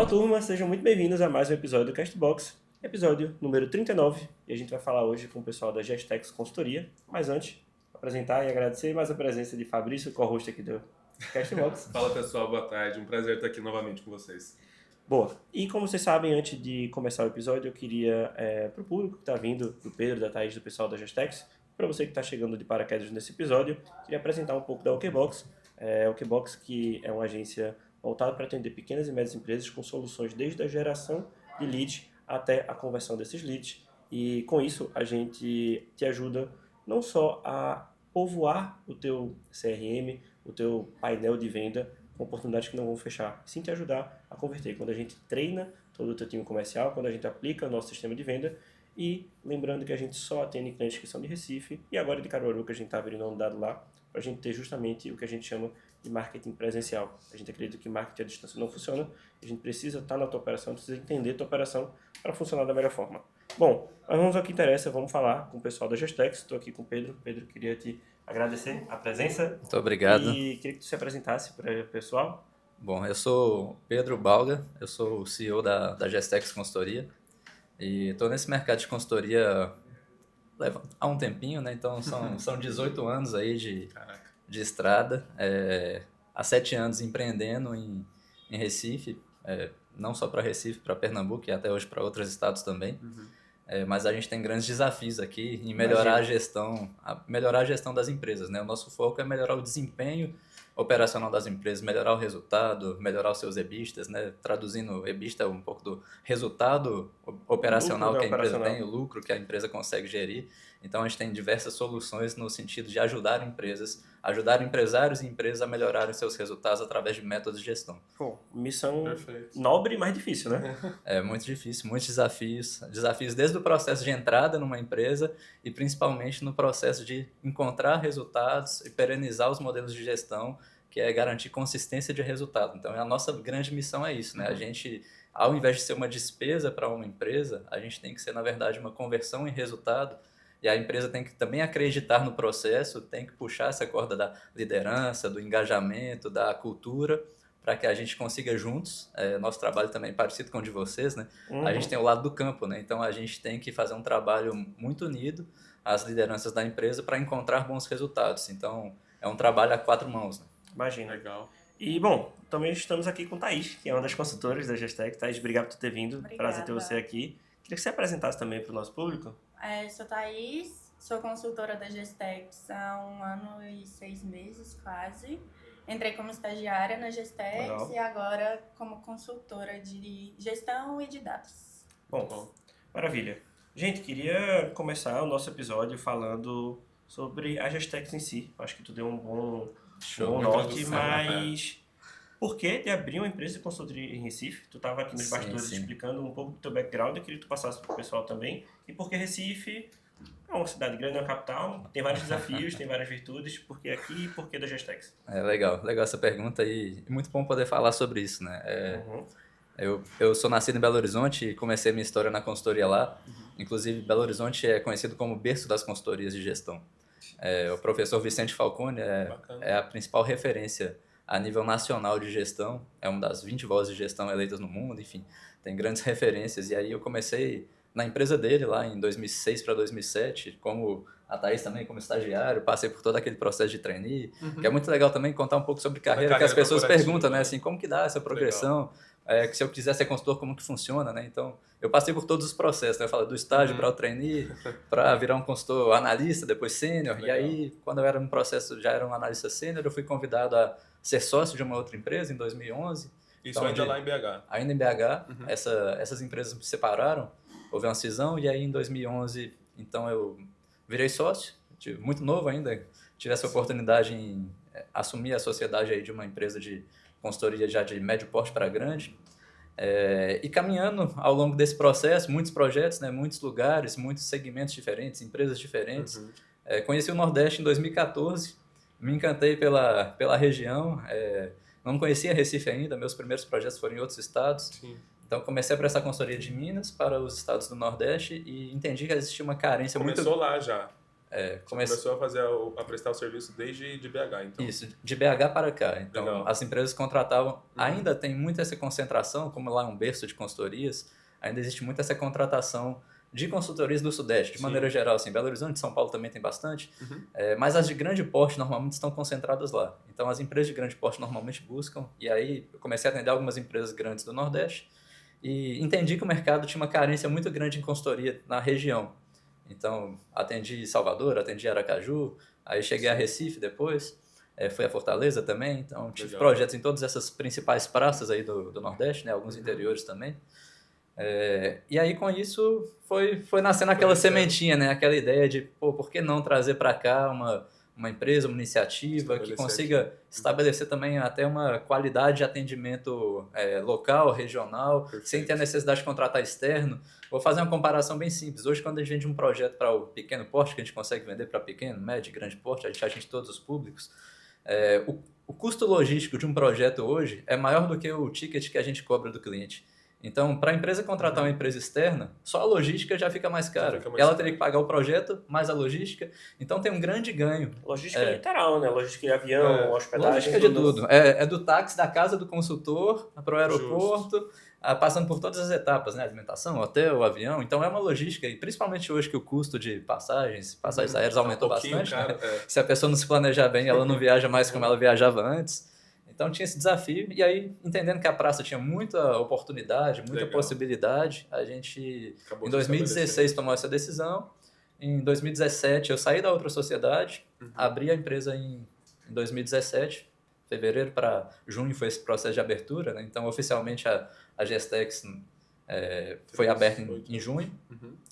Fala turma, sejam muito bem-vindos a mais um episódio do Castbox, episódio número 39, e a gente vai falar hoje com o pessoal da Gestex Consultoria, mas antes, apresentar e agradecer mais a presença de Fabrício, co-host aqui do Castbox. Fala pessoal, boa tarde, um prazer estar aqui novamente com vocês. Boa, e como vocês sabem, antes de começar o episódio, eu queria, para o público que está vindo, do Pedro, da Thaís, do pessoal da Gestex, para você que está chegando de paraquedas nesse episódio, queria apresentar um pouco da OKBox. A OKBox, que é uma agência voltada para atender pequenas e médias empresas com soluções desde a geração de leads até a conversão desses leads. E com isso a gente te ajuda não só a povoar o teu CRM, o teu painel de venda com oportunidades que não vão fechar, sim te ajudar a converter. Quando a gente treina todo o teu time comercial, quando a gente aplica o nosso sistema de venda, e lembrando que a gente só atende clientes que são de Recife e agora de Caruaru, que a gente está abrindo uma unidade lá, para a gente ter justamente o que a gente chama de marketing presencial. A gente acredita que marketing à distância não funciona, a gente precisa estar na tua operação, precisa entender a tua operação para funcionar da melhor forma. Bom, mas vamos ao que interessa, vamos falar com o pessoal da Gestex. Estou aqui com o Pedro. Pedro, queria te agradecer a presença. Muito obrigado. E queria que tu se apresentasse para o pessoal. Bom, eu sou Pedro Balga, eu sou o CEO da Gestex Consultoria e estou nesse mercado de consultoria há um tempinho, né? Então são 18 anos aí de estrada, há 7 anos empreendendo em Recife, não só para Recife, para Pernambuco e até hoje para outros estados também. Mas a gente tem grandes desafios aqui em melhorar a gestão das empresas, né? O nosso foco é melhorar o desempenho operacional das empresas, melhorar o resultado, melhorar os seus EBITDAs, né? Traduzindo, EBITDA é um pouco do resultado operacional que a empresa tem, o lucro que a empresa consegue gerir. Então a gente tem diversas soluções no sentido de ajudar empresários e empresas a melhorarem seus resultados através de métodos de gestão. Pô, missão nobre, mas difícil, né? É muito difícil, muitos desafios desde o processo de entrada numa empresa e principalmente no processo de encontrar resultados e perenizar os modelos de gestão, que é garantir consistência de resultado. Então, a nossa grande missão é isso, né? A gente, ao invés de ser uma despesa para uma empresa, a gente tem que ser, na verdade, uma conversão em resultado. E a empresa tem que também acreditar no processo, tem que puxar essa corda da liderança, do engajamento, da cultura, para que a gente consiga juntos, nosso trabalho também é parecido com o de vocês, né? A gente tem o lado do campo, né? Então a gente tem que fazer um trabalho muito unido, as lideranças da empresa, para encontrar bons resultados. Então é um trabalho a 4 mãos, né? Imagina. Legal. E, bom, também estamos aqui com Thaís, que é uma das consultoras da Gestex. Thaís, obrigado por ter vindo. Obrigada. Prazer ter você aqui. Queria que você apresentasse também para o nosso público. Sou Thaís, sou consultora da Gestex há 1 ano e 6 meses, quase. Entrei como estagiária na Gestex. Legal. E agora como consultora de gestão e de dados. Bom, maravilha. Gente, queria começar o nosso episódio falando sobre a Gestex em si. Acho que tu deu um bom norte, mas por que de abrir uma empresa de consultoria em Recife? Tu estava aqui nos bastidores explicando um pouco do teu background, eu queria que tu passasse para o pessoal também. E por que Recife é uma cidade grande, é uma capital, tem vários desafios, tem várias virtudes, por que aqui e por que da Gestex? Legal essa pergunta e muito bom poder falar sobre isso, né? Eu sou nascido em Belo Horizonte e comecei minha história na consultoria lá. Inclusive, Belo Horizonte é conhecido como berço das consultorias de gestão. O professor Vicente Falcone é a principal referência a nível nacional de gestão, é uma das 20 vozes de gestão eleitas no mundo, enfim, tem grandes referências. E aí eu comecei na empresa dele lá em 2006 para 2007, como a Thaís também, como estagiário, passei por todo aquele processo de trainee, que é muito legal também contar um pouco sobre carreira que as pessoas perguntam, né, assim, como que dá essa progressão, que se eu quiser ser consultor, como que funciona, né? Então, eu passei por todos os processos, né? Eu falo do estágio para o trainee, para virar um consultor analista, depois sênior, e aí, quando eu era no processo, já era um analista sênior, eu fui convidado a ser sócio de uma outra empresa em 2011. Isso então, ainda lá em BH? Ainda em BH, essas empresas se separaram, houve uma cisão, e aí em 2011, então eu virei sócio, muito novo ainda, tive essa oportunidade em assumir a sociedade aí de uma empresa de consultoria já de médio porte para grande, e caminhando ao longo desse processo, muitos projetos, né, muitos lugares, muitos segmentos diferentes, empresas diferentes. Conheci o Nordeste em 2014, me encantei pela região, não conhecia Recife ainda, meus primeiros projetos foram em outros estados. Sim. Então comecei a prestar consultoria de Minas para os estados do Nordeste e entendi que existia uma carência Começou lá já? Começou a prestar o serviço desde de BH, então. Isso, de BH para cá. Então, Legal. as empresas contratavam, ainda tem muito essa concentração, como lá é um berço de consultorias, ainda existe muito essa contratação de consultorias do Sudeste, de maneira geral, assim, Belo Horizonte, São Paulo também tem bastante, mas as de grande porte normalmente estão concentradas lá. Então, as empresas de grande porte normalmente buscam, e aí eu comecei a atender algumas empresas grandes do Nordeste, e entendi que o mercado tinha uma carência muito grande em consultoria na região. Então, atendi Salvador, atendi Aracaju, aí cheguei a Recife depois, fui a Fortaleza também, então tive projetos em todas essas principais praças aí do Nordeste, né, alguns interiores também. E aí, com isso, foi nascendo aquela sementinha, né, aquela ideia de, por que não trazer para cá uma empresa, uma iniciativa que consiga estabelecer também até uma qualidade de atendimento local, regional, sem ter a necessidade de contratar externo. Vou fazer uma comparação bem simples. Hoje, quando a gente vende um projeto para o pequeno porte, que a gente consegue vender para pequeno, médio, grande porte, a gente atinge todos os públicos, o custo logístico de um projeto hoje é maior do que o ticket que a gente cobra do cliente. Então, para a empresa contratar uma empresa externa, só a logística já fica mais cara. Ela teria que pagar o projeto, mais a logística. Então, tem um grande ganho. Logística literal, né? Logística de avião, hospedagem. Logística de tudo. É do táxi da casa do consultor para o aeroporto, passando por todas as etapas, né? Alimentação, hotel, avião. Então, é uma logística. E principalmente hoje que o custo de passagens aéreas aumentou bastante. Cara, né? Se a pessoa não se planejar bem, ela não viaja mais como ela viajava antes. Então tinha esse desafio, e aí, entendendo que a praça tinha muita oportunidade, muita possibilidade, a gente, em 2016, tomou essa decisão. Em 2017, eu saí da outra sociedade, abri a empresa em 2017, fevereiro para junho foi esse processo de abertura, né? Então, oficialmente, a Gestex foi aberta em junho.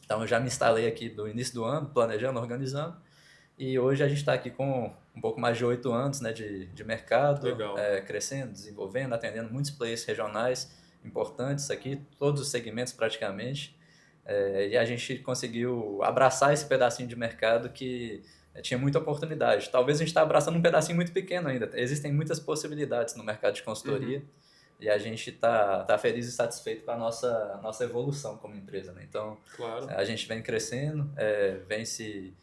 Então, eu já me instalei aqui do início do ano, planejando, organizando. E hoje a gente está aqui com um pouco mais de 8 anos, né, de mercado, crescendo, desenvolvendo, atendendo muitos players regionais importantes aqui, todos os segmentos praticamente. E a gente conseguiu abraçar esse pedacinho de mercado que tinha muita oportunidade. Talvez a gente está abraçando um pedacinho muito pequeno ainda. Existem muitas possibilidades no mercado de consultoria e a gente está feliz e satisfeito com a nossa evolução como empresa, né? Então, a gente vem crescendo, vem se...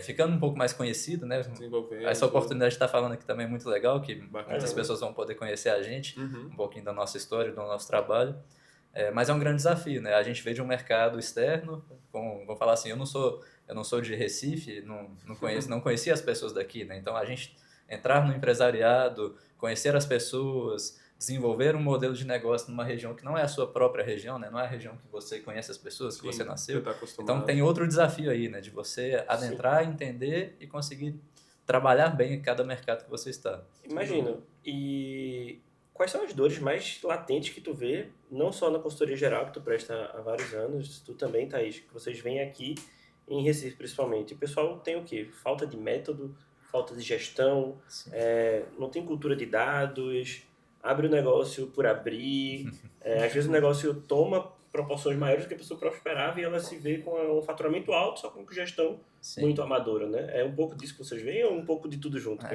ficando um pouco mais conhecido, né? Essa oportunidade de estar falando aqui também é muito legal, que muitas pessoas vão poder conhecer a gente, um pouquinho da nossa história, do nosso trabalho. Mas é um grande desafio, né? A gente veio de um mercado externo, vou falar assim, eu não sou de Recife, não conhecia as pessoas daqui, né? Então a gente entrar no empresariado, conhecer as pessoas, desenvolver um modelo de negócio numa região que não é a sua própria região, né? Não é a região que você conhece as pessoas, que você nasceu. Então tem outro desafio aí, né? De você adentrar, entender e conseguir trabalhar bem em cada mercado que você está. Imagino. E quais são as dores mais latentes que tu vê, não só na consultoria geral, que tu presta há vários anos, tu também, Thaís, que vocês vêm aqui em Recife principalmente. O pessoal tem o quê? Falta de método, falta de gestão, não tem cultura de dados... Abre o negócio por abrir, às vezes o negócio toma proporções maiores do que a pessoa própria esperava e ela se vê com um faturamento alto, só com gestão muito amadora, né? É um pouco disso que vocês veem ou um pouco de tudo junto?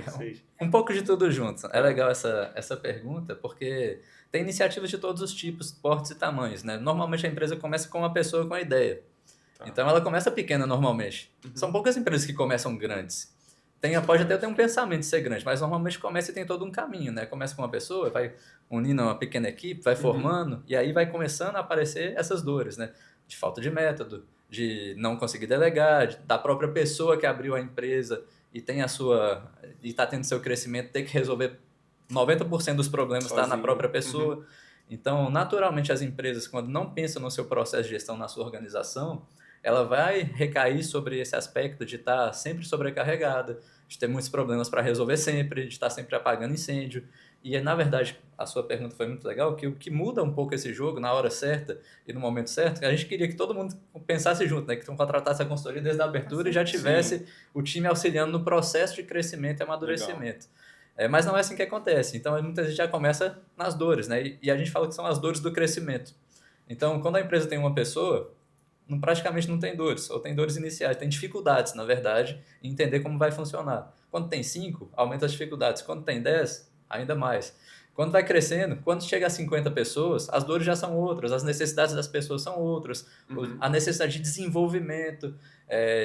Um pouco de tudo junto. É legal essa pergunta, porque tem iniciativas de todos os tipos, portes e tamanhos, né? Normalmente a empresa começa com uma pessoa com a ideia. Então ela começa pequena normalmente. São poucas empresas que começam grandes. Pode até ter um pensamento de ser grande, mas normalmente começa e tem todo um caminho, né? Começa com uma pessoa, vai unindo uma pequena equipe, vai formando, e aí vai começando a aparecer essas dores, né? De falta de método, de não conseguir delegar, da própria pessoa que abriu a empresa e está tendo seu crescimento, ter que resolver 90% dos problemas está na própria pessoa. Então, naturalmente, as empresas, quando não pensam no seu processo de gestão, na sua organização, ela vai recair sobre esse aspecto de estar sempre sobrecarregada, de ter muitos problemas para resolver sempre, de estar sempre apagando incêndio. E, na verdade, a sua pergunta foi muito legal, que o que muda um pouco esse jogo na hora certa e no momento certo, a gente queria que todo mundo pensasse junto, né? Que contratasse a consultoria desde a abertura e já tivesse o time auxiliando no processo de crescimento e amadurecimento. Mas não é assim que acontece. Então, muita gente já começa nas dores, né? E a gente fala que são as dores do crescimento. Então, quando a empresa tem uma pessoa, praticamente não tem dores, ou tem dores iniciais, tem dificuldades, na verdade, em entender como vai funcionar. Quando tem 5, aumenta as dificuldades. Quando tem 10, ainda mais. Quando vai crescendo, quando chega a 50 pessoas, as dores já são outras, as necessidades das pessoas são outras, a necessidade de desenvolvimento,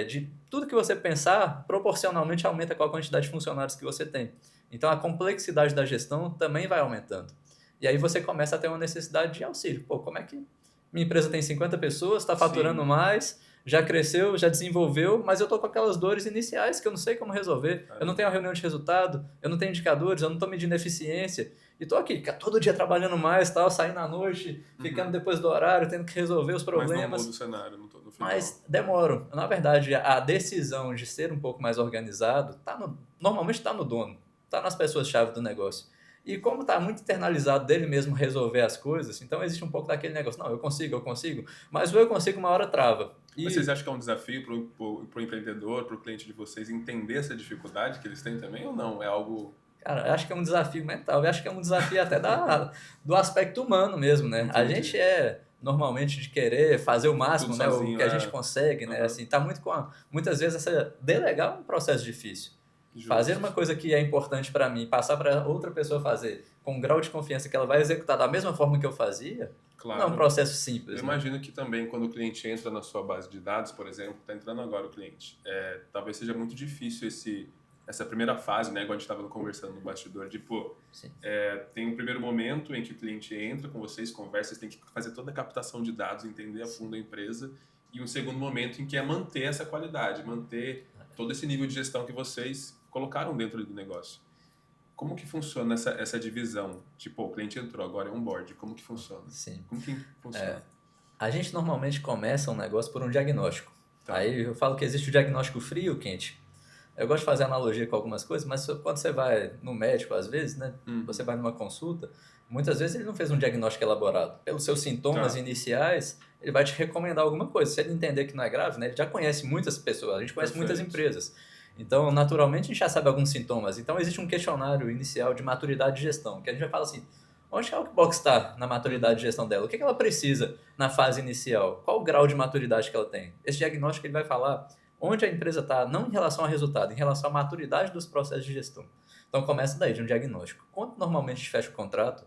de tudo que você pensar, proporcionalmente aumenta com a quantidade de funcionários que você tem. Então, a complexidade da gestão também vai aumentando. E aí você começa a ter uma necessidade de auxílio. Pô, como é que minha empresa tem 50 pessoas, está faturando mais, já cresceu, já desenvolveu, mas eu estou com aquelas dores iniciais que eu não sei como resolver. Eu não tenho uma reunião de resultado, eu não tenho indicadores, eu não estou medindo eficiência. E estou aqui, todo dia trabalhando mais, tal, saindo à noite, ficando depois do horário, tendo que resolver os problemas. Mas não muda o cenário no final. Mas demoro. Na verdade, a decisão de ser um pouco mais organizado normalmente está no dono, está nas pessoas-chave do negócio. E como está muito internalizado dele mesmo resolver as coisas, então existe um pouco daquele negócio, não, eu consigo, mas o eu consigo uma hora trava. Mas vocês acham que é um desafio para o empreendedor, para o cliente de vocês entender essa dificuldade que eles têm também ou não? É algo... Cara, eu acho que é um desafio mental, eu acho que é um desafio até do aspecto humano mesmo, né? Entendi. A gente normalmente de querer fazer o máximo, Tudo né? sozinho, O que a gente consegue, né? Assim, tá muito muitas vezes delegar é um processo difícil. Justo. Fazer uma coisa que é importante para mim, passar para outra pessoa fazer, com um grau de confiança que ela vai executar da mesma forma que eu fazia, Claro. não é um processo simples. Eu imagino que também quando o cliente entra na sua base de dados, por exemplo, está entrando agora o cliente, talvez seja muito difícil essa primeira fase, né, igual a gente estava conversando no bastidor, de, tem um primeiro momento em que o cliente entra com vocês, conversa, vocês têm que fazer toda a captação de dados, entender a fundo a empresa, e um segundo momento em que é manter essa qualidade, manter todo esse nível de gestão que vocês colocaram dentro do negócio. Como que funciona essa divisão? Tipo, o cliente entrou, agora é onboard. Como que funciona? Sim. Como que funciona? A gente normalmente começa um negócio por um diagnóstico. Tá. Aí eu falo que existe o diagnóstico frio e o quente. Eu gosto de fazer analogia com algumas coisas, mas quando você vai no médico, às vezes, né? Você vai numa consulta, muitas vezes ele não fez um diagnóstico elaborado. Pelos seus sintomas iniciais, ele vai te recomendar alguma coisa. Se ele entender que não é grave, né? Ele já conhece muitas pessoas, a gente conhece muitas empresas. Então, naturalmente, a gente já sabe alguns sintomas. Então, existe um questionário inicial de maturidade de gestão, que a gente vai falar assim, onde que a Okbox está na maturidade de gestão dela? O que ela precisa na fase inicial? Qual o grau de maturidade que ela tem? Esse diagnóstico ele vai falar onde a empresa está, não em relação ao resultado, em relação à maturidade dos processos de gestão. Então, começa daí, de um diagnóstico. Quando normalmente a gente fecha o contrato,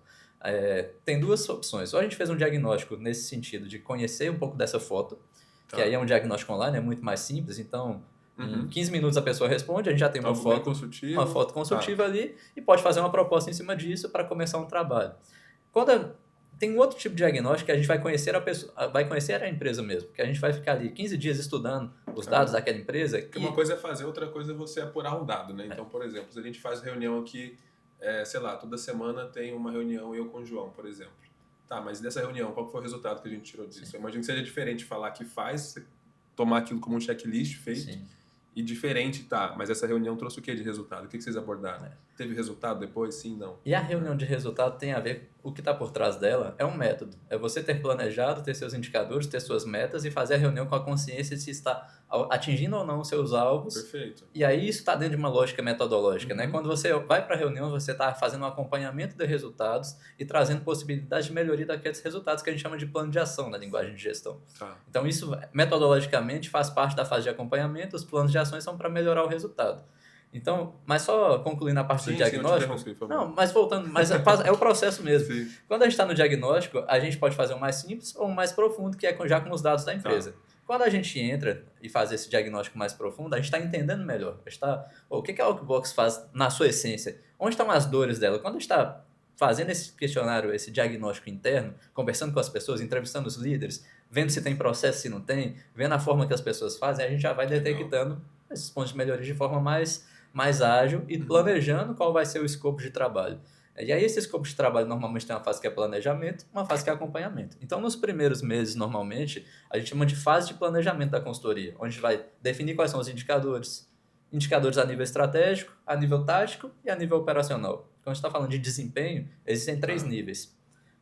tem duas opções. Ou a gente fez um diagnóstico nesse sentido de conhecer um pouco dessa foto, que aí é um diagnóstico online, é muito mais simples, então... Em 15 minutos a pessoa responde, a gente já tem uma foto consultiva ali e pode fazer uma proposta em cima disso para começar um trabalho. Tem um outro tipo de diagnóstico que a gente vai conhecer a pessoa, vai conhecer a empresa mesmo, que a gente vai ficar ali 15 dias estudando os dados daquela empresa. Porque uma coisa é fazer, outra coisa é você apurar um dado, né? Então, por exemplo, se a gente faz reunião aqui, sei lá, toda semana tem uma reunião eu com o João, por exemplo. Tá, mas dessa reunião, qual foi o resultado que a gente tirou disso? Eu imagino que seja diferente falar que faz, tomar aquilo como um checklist feito. Sim. E diferente, tá, mas essa reunião trouxe o que de resultado? O que vocês abordaram? Teve resultado depois? Sim, não? E a reunião de resultado tem a ver, o que está por trás dela é um método. É você ter planejado, ter seus indicadores, ter suas metas e fazer a reunião com a consciência de se está atingindo ou não os seus alvos. Perfeito. E aí isso está dentro de uma lógica metodológica, né? Quando você vai para a reunião, você está fazendo um acompanhamento de resultados e trazendo possibilidades de melhoria daqueles resultados que a gente chama de plano de ação na linguagem de gestão. Tá. Então isso, metodologicamente, faz parte da fase de acompanhamento, os planos de ações são para melhorar o resultado. Então, mas só concluindo a parte do diagnóstico... Não, mas voltando, mas é o processo mesmo. Sim. Quando a gente está no diagnóstico, a gente pode fazer um mais simples ou um mais profundo, que é já com os dados da empresa. Tá. Quando a gente entra e faz esse diagnóstico mais profundo, a gente está entendendo melhor. O que a Okbox faz na sua essência? Onde estão as dores dela? Quando a gente está fazendo esse questionário, esse diagnóstico interno, conversando com as pessoas, entrevistando os líderes, vendo se tem processo, se não tem, vendo a forma que as pessoas fazem, a gente já vai detectando esses pontos de melhoria de forma mais ágil e planejando qual vai ser o escopo de trabalho. E aí esse escopo de trabalho normalmente tem uma fase que é planejamento, uma fase que é acompanhamento. Então nos primeiros meses, normalmente, a gente chama de fase de planejamento da consultoria, onde a gente vai definir quais são os indicadores a nível estratégico, a nível tático e a nível operacional. Quando a gente está falando de desempenho, existem 3 níveis.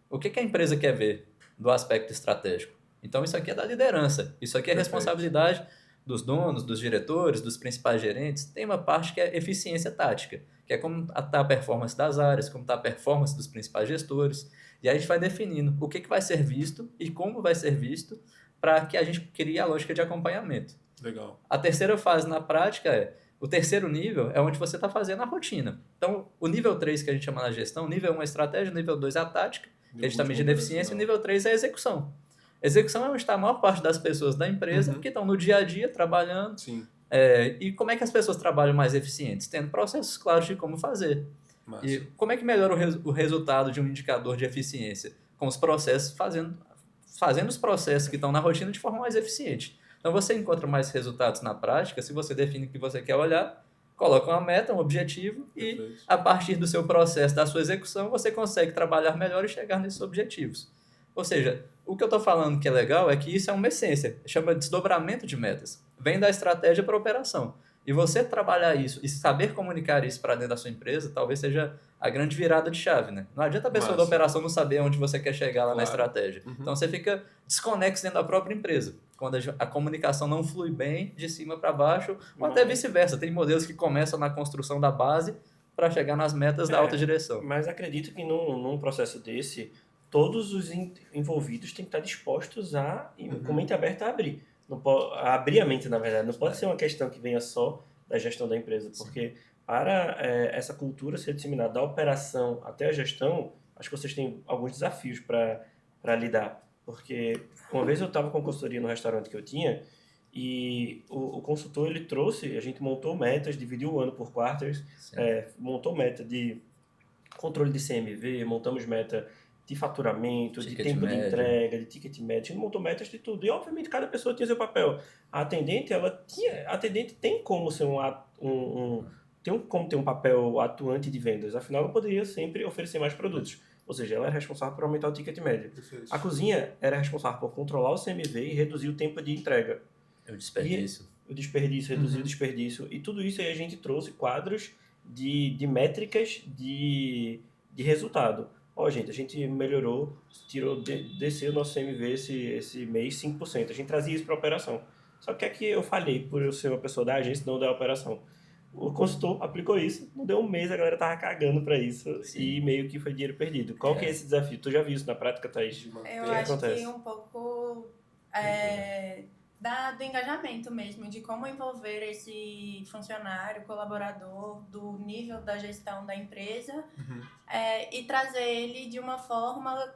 O que a empresa quer ver do aspecto estratégico? Então isso aqui é da liderança, isso aqui é responsabilidade dos donos, dos diretores, dos principais gerentes. Tem uma parte que é eficiência tática, que é como está a performance das áreas, como está a performance dos principais gestores. E aí a gente vai definindo o que vai ser visto e como vai ser visto para que a gente crie a lógica de acompanhamento. Legal. A terceira fase na prática é O terceiro nível é onde você está fazendo a rotina. Então, o nível 3 que a gente chama na gestão, nível 1 é a estratégia, nível 2 é a tática, que a gente está medindo a eficiência, e nível 3 é a execução. Execução é onde está a maior parte das pessoas da empresa que estão no dia a dia trabalhando. Sim. E como é que as pessoas trabalham mais eficientes? Tendo processos claros de como fazer. Massa. E como é que melhora o resultado de um indicador de eficiência? Com os processos, fazendo os processos que estão na rotina de forma mais eficiente. Então, você encontra mais resultados na prática se você define o que você quer olhar, coloca uma meta, um objetivo e, a partir do seu processo, da sua execução, você consegue trabalhar melhor e chegar nesses objetivos. Ou seja, o que eu estou falando que é legal é que isso é uma essência, chama de desdobramento de metas. Vem da estratégia para a operação. E você trabalhar isso e saber comunicar isso para dentro da sua empresa, talvez seja a grande virada de chave, né? Não adianta a pessoa da operação não saber onde você quer chegar lá na estratégia. Então, você fica desconexo dentro da própria empresa. Quando a comunicação não flui bem, de cima para baixo, ou até vice-versa. Tem modelos que começam na construção da base para chegar nas metas da alta direção. Mas acredito que num processo desse, todos os envolvidos têm que estar dispostos a, com mente aberta, a abrir. Não pode, a abrir a mente, na verdade. Não pode ser uma questão que venha só da gestão da empresa, porque para essa cultura ser disseminada da operação até a gestão, acho que vocês têm alguns desafios para lidar. Porque uma vez eu estava com consultoria no restaurante que eu tinha e o consultor ele trouxe, a gente montou metas, dividiu o ano por quarters, montou meta de controle de CMV, montamos meta de faturamento, ticket de tempo médio de entrega, de ticket médio, a gente montou metas de tudo. E obviamente cada pessoa tinha seu papel. A atendente, tem como ser como ter um papel atuante de vendas, afinal ela poderia sempre oferecer mais produtos. Ou seja, ela era responsável por aumentar o ticket médio. A cozinha era responsável por controlar o CMV e reduzir o tempo de entrega. O desperdício. Reduzir o desperdício. E tudo isso aí a gente trouxe quadros de métricas de resultado. Gente, a gente melhorou, desceu o nosso CMV esse mês 5%. A gente trazia isso para a operação. Só que aqui eu falhei por eu ser uma pessoa da agência, não da operação. O consultor aplicou isso, não deu um mês, a galera tava cagando para isso. Sim. E meio que foi dinheiro perdido. Qual que é esse desafio? Tu já viu isso na prática, Thaís? Eu acho que um pouco do engajamento mesmo, de como envolver esse funcionário, colaborador, do nível da gestão da empresa e trazer ele de uma forma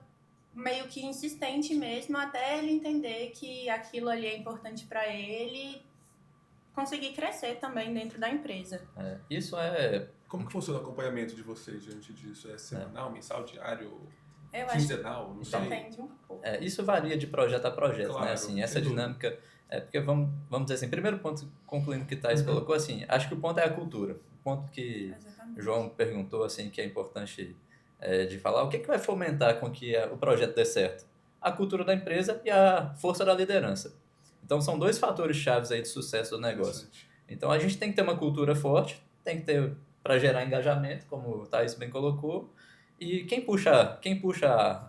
meio que insistente mesmo, até ele entender que aquilo ali é importante para ele conseguir crescer também dentro da empresa. Isso é... Como que funciona o acompanhamento de vocês diante disso? É semanal, mensal, diário, quinzenal? Não sei. Depende um pouco. Isso varia de projeto a projeto, claro, né? Assim, essa dinâmica... porque vamos dizer assim, primeiro ponto, concluindo o que Thaís colocou, assim, acho que o ponto é a cultura. O ponto que o João perguntou, assim, que é importante de falar, o que vai fomentar com que o projeto dê certo? A cultura da empresa e a força da liderança. Então, são dois fatores chaves aí de sucesso do negócio. Então, a gente tem que ter uma cultura forte, tem que ter para gerar engajamento, como o Thaís bem colocou, e quem puxa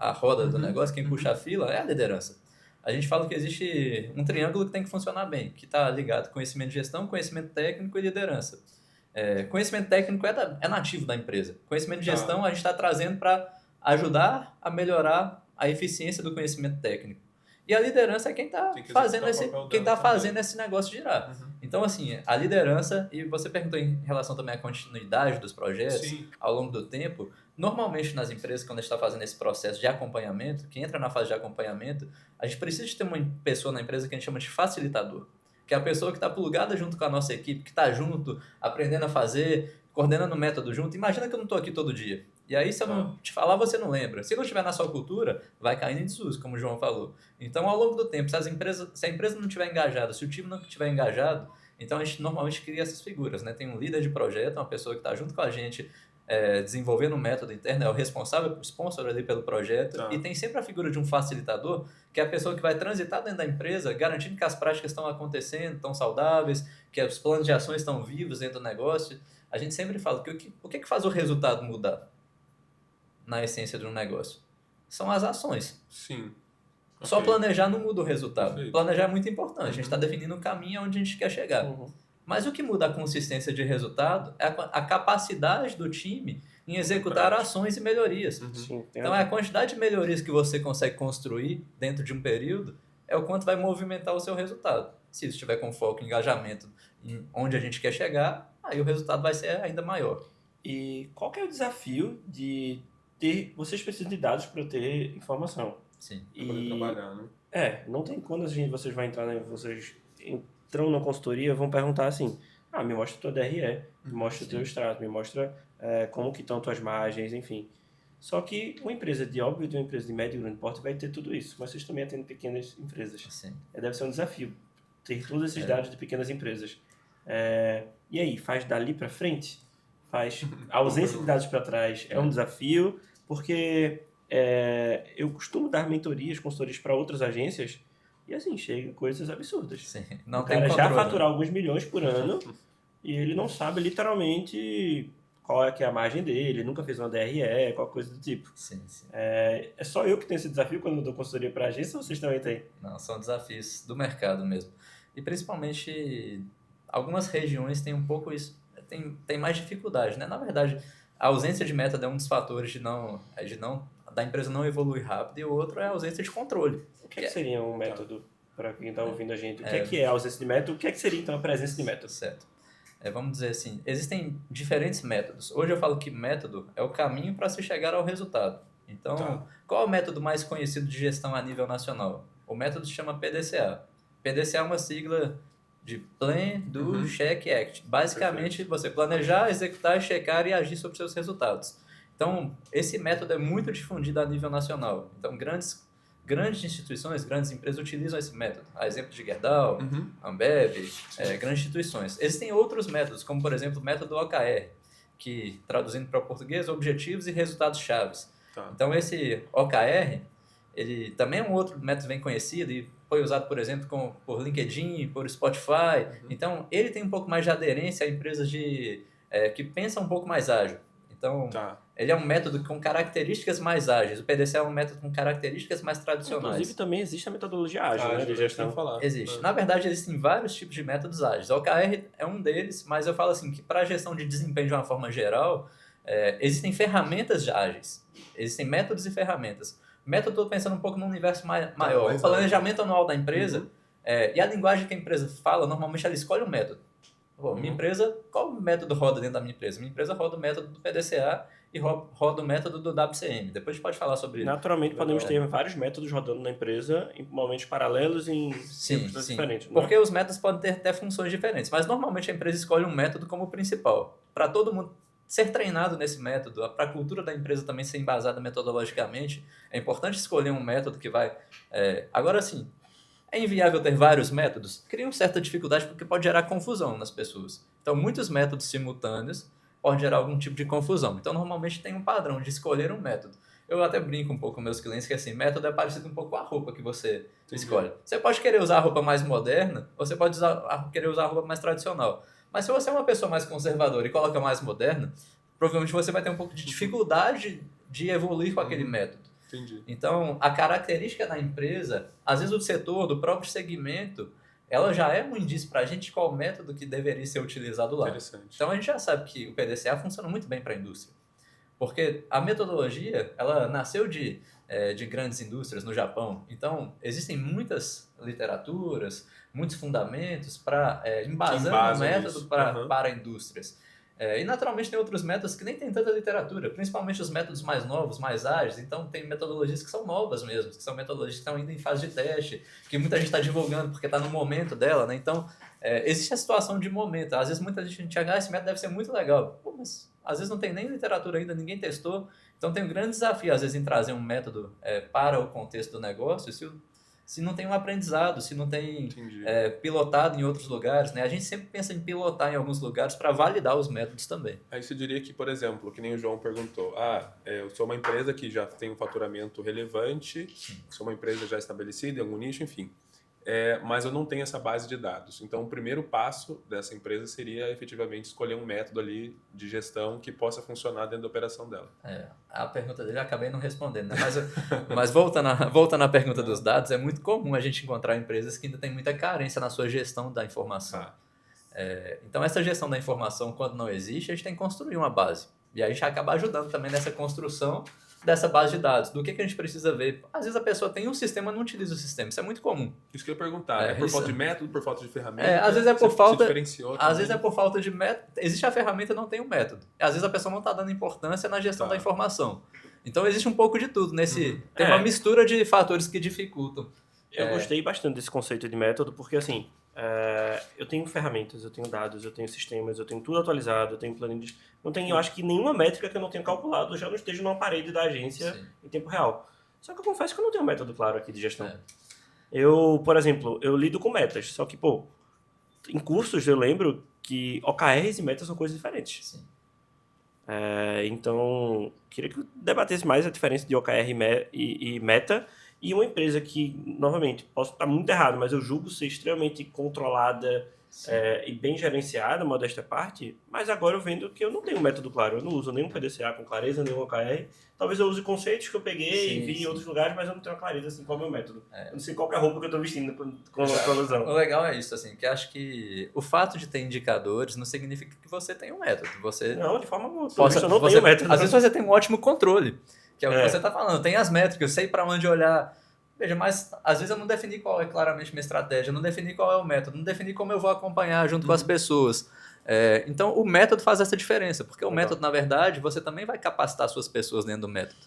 a roda do negócio, quem puxa a fila é a liderança. A gente fala que existe um triângulo que tem que funcionar bem, que está ligado conhecimento de gestão, conhecimento técnico e liderança. Conhecimento técnico é nativo da empresa. Conhecimento de gestão a gente está trazendo para ajudar a melhorar a eficiência do conhecimento técnico. E a liderança é quem está fazendo esse negócio girar. Então, assim, a liderança, e você perguntou em relação também à continuidade dos projetos ao longo do tempo, normalmente nas empresas, quando a gente está fazendo esse processo de acompanhamento, que entra na fase de acompanhamento, a gente precisa de ter uma pessoa na empresa que a gente chama de facilitador, que é a pessoa que está plugada junto com a nossa equipe, que está junto, aprendendo a fazer, coordenando o método junto. Imagina que eu não estou aqui todo dia. E aí, se eu não te falar, você não lembra. Se não estiver na sua cultura, vai caindo em desuso, como o João falou. Então, ao longo do tempo, se a empresa não estiver engajada, se o time não estiver engajado, então a gente normalmente cria essas figuras, né? Tem um líder de projeto, uma pessoa que está junto com a gente, desenvolvendo um método interno, é o responsável, o sponsor ali pelo projeto, e tem sempre a figura de um facilitador, que é a pessoa que vai transitar dentro da empresa, garantindo que as práticas estão acontecendo, estão saudáveis, que os planos de ações estão vivos dentro do negócio. A gente sempre fala que o que faz o resultado mudar na essência de um negócio? São as ações. Sim. Só planejar não muda o resultado. Perfeito. Planejar é muito importante. A gente está definindo o caminho onde a gente quer chegar. Mas o que muda a consistência de resultado é a capacidade do time em executar ações e melhorias. Então, a quantidade de melhorias que você consegue construir dentro de um período é o quanto vai movimentar o seu resultado. Se estiver com foco e engajamento em onde a gente quer chegar, aí o resultado vai ser ainda maior. E qual que é o desafio de ter... Vocês precisam de dados para ter informação. Sim. Pra poder trabalhar, né? Não tem quando vocês vão entrar, vocês entram na consultoria, vão perguntar assim, me mostra tua DRE, me mostra o teu extrato, me mostra como que estão tuas margens, enfim. Só que uma empresa de uma empresa de médio e grande porte vai ter tudo isso, mas vocês também atendem pequenas empresas. Sim. Deve ser um desafio ter todos esses dados de pequenas empresas. E aí, faz dali para frente? A ausência de dados para trás é um desafio, porque eu costumo dar mentorias, consultorias para outras agências e assim, chega coisas absurdas. Sim. Não o tem cara controle, já faturar alguns milhões por ano e ele não sabe literalmente qual é que é a margem dele, nunca fez uma DRE, qualquer coisa do tipo. Sim, sim. É só eu que tenho esse desafio quando eu dou consultoria para agência ou vocês também têm? Não, são desafios do mercado mesmo. E principalmente algumas regiões têm um pouco isso, tem mais dificuldade, né? Na verdade, a ausência de método é um dos fatores da empresa não evoluir rápido, e o outro é a ausência de controle. O que seria um método para quem está ouvindo a gente? O que é a ausência de método? O que seria então a presença de método? Certo. Vamos dizer assim, existem diferentes métodos. Hoje eu falo que método é o caminho para se chegar ao resultado. Então, qual é o método mais conhecido de gestão a nível nacional? O método se chama PDCA. PDCA é uma sigla de Plan, Do, Check, Act. Basicamente, você planejar, executar, checar e agir sobre seus resultados. Então, esse método é muito difundido a nível nacional. Então, grandes instituições, grandes empresas utilizam esse método. A exemplo de Gerdau, Ambev, grandes instituições. Existem outros métodos, como, por exemplo, o método OKR, que, traduzindo para o português, Objetivos e Resultados Chaves. Então, esse OKR, ele também é um outro método bem conhecido e foi usado, por exemplo, por LinkedIn, por Spotify. Então, ele tem um pouco mais de aderência a empresas que pensam um pouco mais ágil. Então, ele é um método com características mais ágeis. O PDCA é um método com características mais tradicionais. Inclusive, também existe a metodologia ágil, né, de gestão. Existe. Na verdade, existem vários tipos de métodos ágeis. O OKR é um deles, mas eu falo assim que para a gestão de desempenho de uma forma geral, existem ferramentas ágeis. Existem métodos e ferramentas. O método, estou pensando um pouco num universo maior. O planejamento anual da empresa, e a linguagem que a empresa fala, normalmente ela escolhe um método. Minha empresa, qual método roda dentro da minha empresa? Minha empresa roda o método do PDCA e roda o método do WCM. Depois a gente pode falar sobre... Naturalmente, podemos ter vários métodos rodando na empresa em momentos paralelos e em tempos diferentes. Não é? Porque os métodos podem ter até funções diferentes, mas normalmente a empresa escolhe um método como principal. Para todo mundo ser treinado nesse método, para a cultura da empresa também ser embasada metodologicamente, é importante escolher um método que vai... Agora sim, é inviável ter vários métodos? Cria uma certa dificuldade porque pode gerar confusão nas pessoas. Então, muitos métodos simultâneos podem gerar algum tipo de confusão. Então, normalmente tem um padrão de escolher um método. Eu até brinco um pouco com meus clientes que assim, método é parecido um pouco com a roupa que você escolhe. Você pode querer usar a roupa mais moderna ou você pode querer usar a roupa mais tradicional. Mas se você é uma pessoa mais conservadora e coloca mais moderna, provavelmente você vai ter um pouco de dificuldade de evoluir com aquele método. Entendi. Então, a característica da empresa, às vezes do setor, do próprio segmento, ela já é um indício para a gente qual método que deveria ser utilizado lá. Então, a gente já sabe que o PDCA funciona muito bem para a indústria. Porque a metodologia, ela nasceu de grandes indústrias no Japão. Então, existem muitas literaturas, muitos fundamentos para embasar o método para indústrias. E naturalmente tem outros métodos que nem tem tanta literatura, principalmente os métodos mais novos, mais ágeis. Então tem metodologias que são novas mesmo, que são metodologias que estão ainda em fase de teste, que muita gente está divulgando porque está no momento dela, né? Então existe a situação de momento. Às vezes muita gente acha, esse método deve ser muito legal. Pô, mas às vezes não tem nem literatura ainda, ninguém testou. Então tem um grande desafio às vezes em trazer um método para o contexto do negócio, se não tem um aprendizado, se não tem pilotado em outros lugares, né? A gente sempre pensa em pilotar em alguns lugares para validar os métodos também. Aí você diria que, por exemplo, que nem o João perguntou, eu sou uma empresa que já tem um faturamento relevante, sou uma empresa já estabelecida em algum nicho, enfim, mas eu não tenho essa base de dados. Então, o primeiro passo dessa empresa seria efetivamente escolher um método ali de gestão que possa funcionar dentro da operação dela. A pergunta dele eu acabei não respondendo, né? Mas voltando à pergunta dos dados, é muito comum a gente encontrar empresas que ainda têm muita carência na sua gestão da informação. Então, essa gestão da informação, quando não existe, a gente tem que construir uma base. E aí a gente acaba ajudando também nessa construção dessa base de dados. Do que a gente precisa ver? Às vezes a pessoa tem um sistema e não utiliza o sistema. Isso é muito comum. Isso que eu ia perguntar. É por falta de método, por falta de ferramenta? Às vezes é por falta... Às vezes é por falta de método. Existe a ferramenta e não tem o método. Às vezes a pessoa não está dando importância na gestão da informação. Então existe um pouco de tudo. Tem uma mistura de fatores que dificultam. Eu gostei bastante desse conceito de método, porque assim, eu tenho ferramentas, eu tenho dados, eu tenho sistemas, eu tenho tudo atualizado, eu tenho planilhas. Não tem, eu acho que nenhuma métrica que eu não tenha calculado já não esteja numa parede da agência em tempo real. Só que eu confesso que eu não tenho um método claro aqui de gestão. Eu, por exemplo, eu lido com metas, só que, em cursos eu lembro que OKRs e metas são coisas diferentes. Sim. Então, queria que eu debatesse mais a diferença de OKR e meta. E uma empresa que, novamente, posso estar muito errado, mas eu julgo ser extremamente controlada e bem gerenciada, modesta parte, mas agora eu vendo que eu não tenho um método claro. Eu não uso nenhum PDCA com clareza, nenhum OKR. Talvez eu use conceitos que eu peguei e vi em outros lugares, mas eu não tenho uma clareza assim, qual é o meu método. Eu não sei qual é a roupa que eu estou vestindo com a alusão. O legal é isso, assim, que acho que o fato de ter indicadores não significa que você tem um método. Não, de forma alguma. Eu não tenho método. Às vezes você tem um ótimo controle, que é o que você está falando. Tem as métricas, eu sei para onde olhar. Veja, mas às vezes eu não defini qual é claramente minha estratégia, eu não defini qual é o método, não defini como eu vou acompanhar junto com as pessoas. Então, o método faz essa diferença, porque o método, na verdade, você também vai capacitar suas pessoas dentro do método.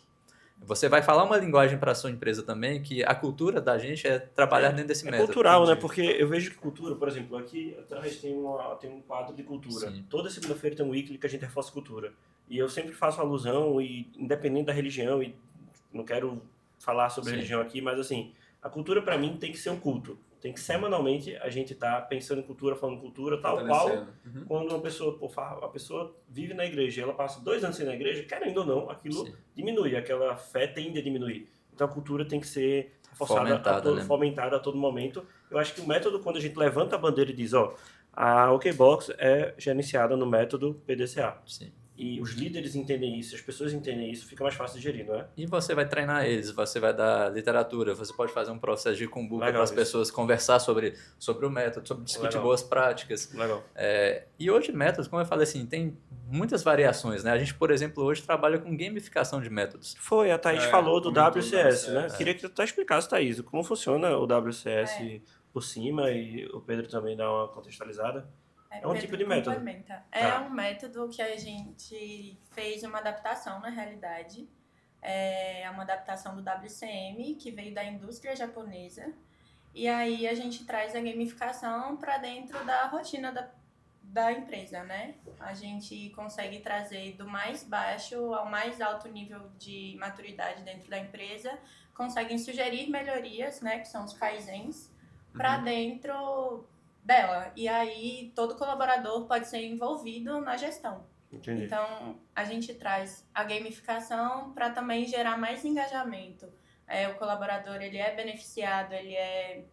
Você vai falar uma linguagem para a sua empresa também, que a cultura da gente é trabalhar dentro desse método. É cultural, né? Porque eu vejo que cultura, por exemplo, aqui atrás tem um quadro de cultura. Sim. Toda segunda-feira tem um weekly que a gente reforça cultura. E eu sempre faço alusão, e independente da religião, e não quero falar sobre religião aqui, mas assim, a cultura para mim tem que ser um culto. Tem que semanalmente a gente tá pensando em cultura, falando cultura, tal qual quando uma pessoa, a pessoa vive na igreja e ela passa 2 anos sem ir na igreja, querendo ou não, aquilo diminui, aquela fé tende a diminuir. Então a cultura tem que ser reforçada, fomentada a todo momento. Eu acho que o método, quando a gente levanta a bandeira e diz, a OKBox é gerenciada no método PDCA. Sim. E os líderes entendem isso, as pessoas entendem isso, fica mais fácil de gerir, não é? E você vai treinar eles, você vai dar literatura, você pode fazer um processo de Kumbuka para as pessoas conversar sobre o método, sobre discutir boas práticas. Legal. E hoje métodos, como eu falei assim, tem muitas variações, né? A gente, por exemplo, hoje trabalha com gamificação de métodos. Foi, a Thaís falou do WCS, né? Queria que tu até explicasse, Thaís, como funciona o WCS por cima e o Pedro também dá uma contextualizada. É um tipo de método. É um método que a gente fez uma adaptação, na realidade. É uma adaptação do WCM, que veio da indústria japonesa. E aí a gente traz a gamificação para dentro da rotina da empresa, né? A gente consegue trazer do mais baixo ao mais alto nível de maturidade dentro da empresa, conseguem sugerir melhorias, né, que são os kaizens, para dentro dela. E aí todo colaborador pode ser envolvido na gestão. Entendi. Então a gente traz a gamificação para também gerar mais engajamento. O colaborador ele é beneficiado, ele é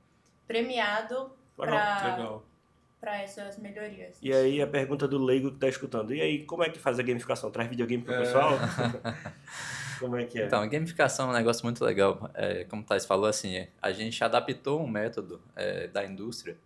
premiado para essas melhorias. E aí a pergunta do leigo que está escutando, e aí como é que faz a gamificação? Traz videogame para o pessoal? Como é que é? Então, a gamificação é um negócio muito legal. Como o Thais falou, assim, a gente adaptou um método da indústria.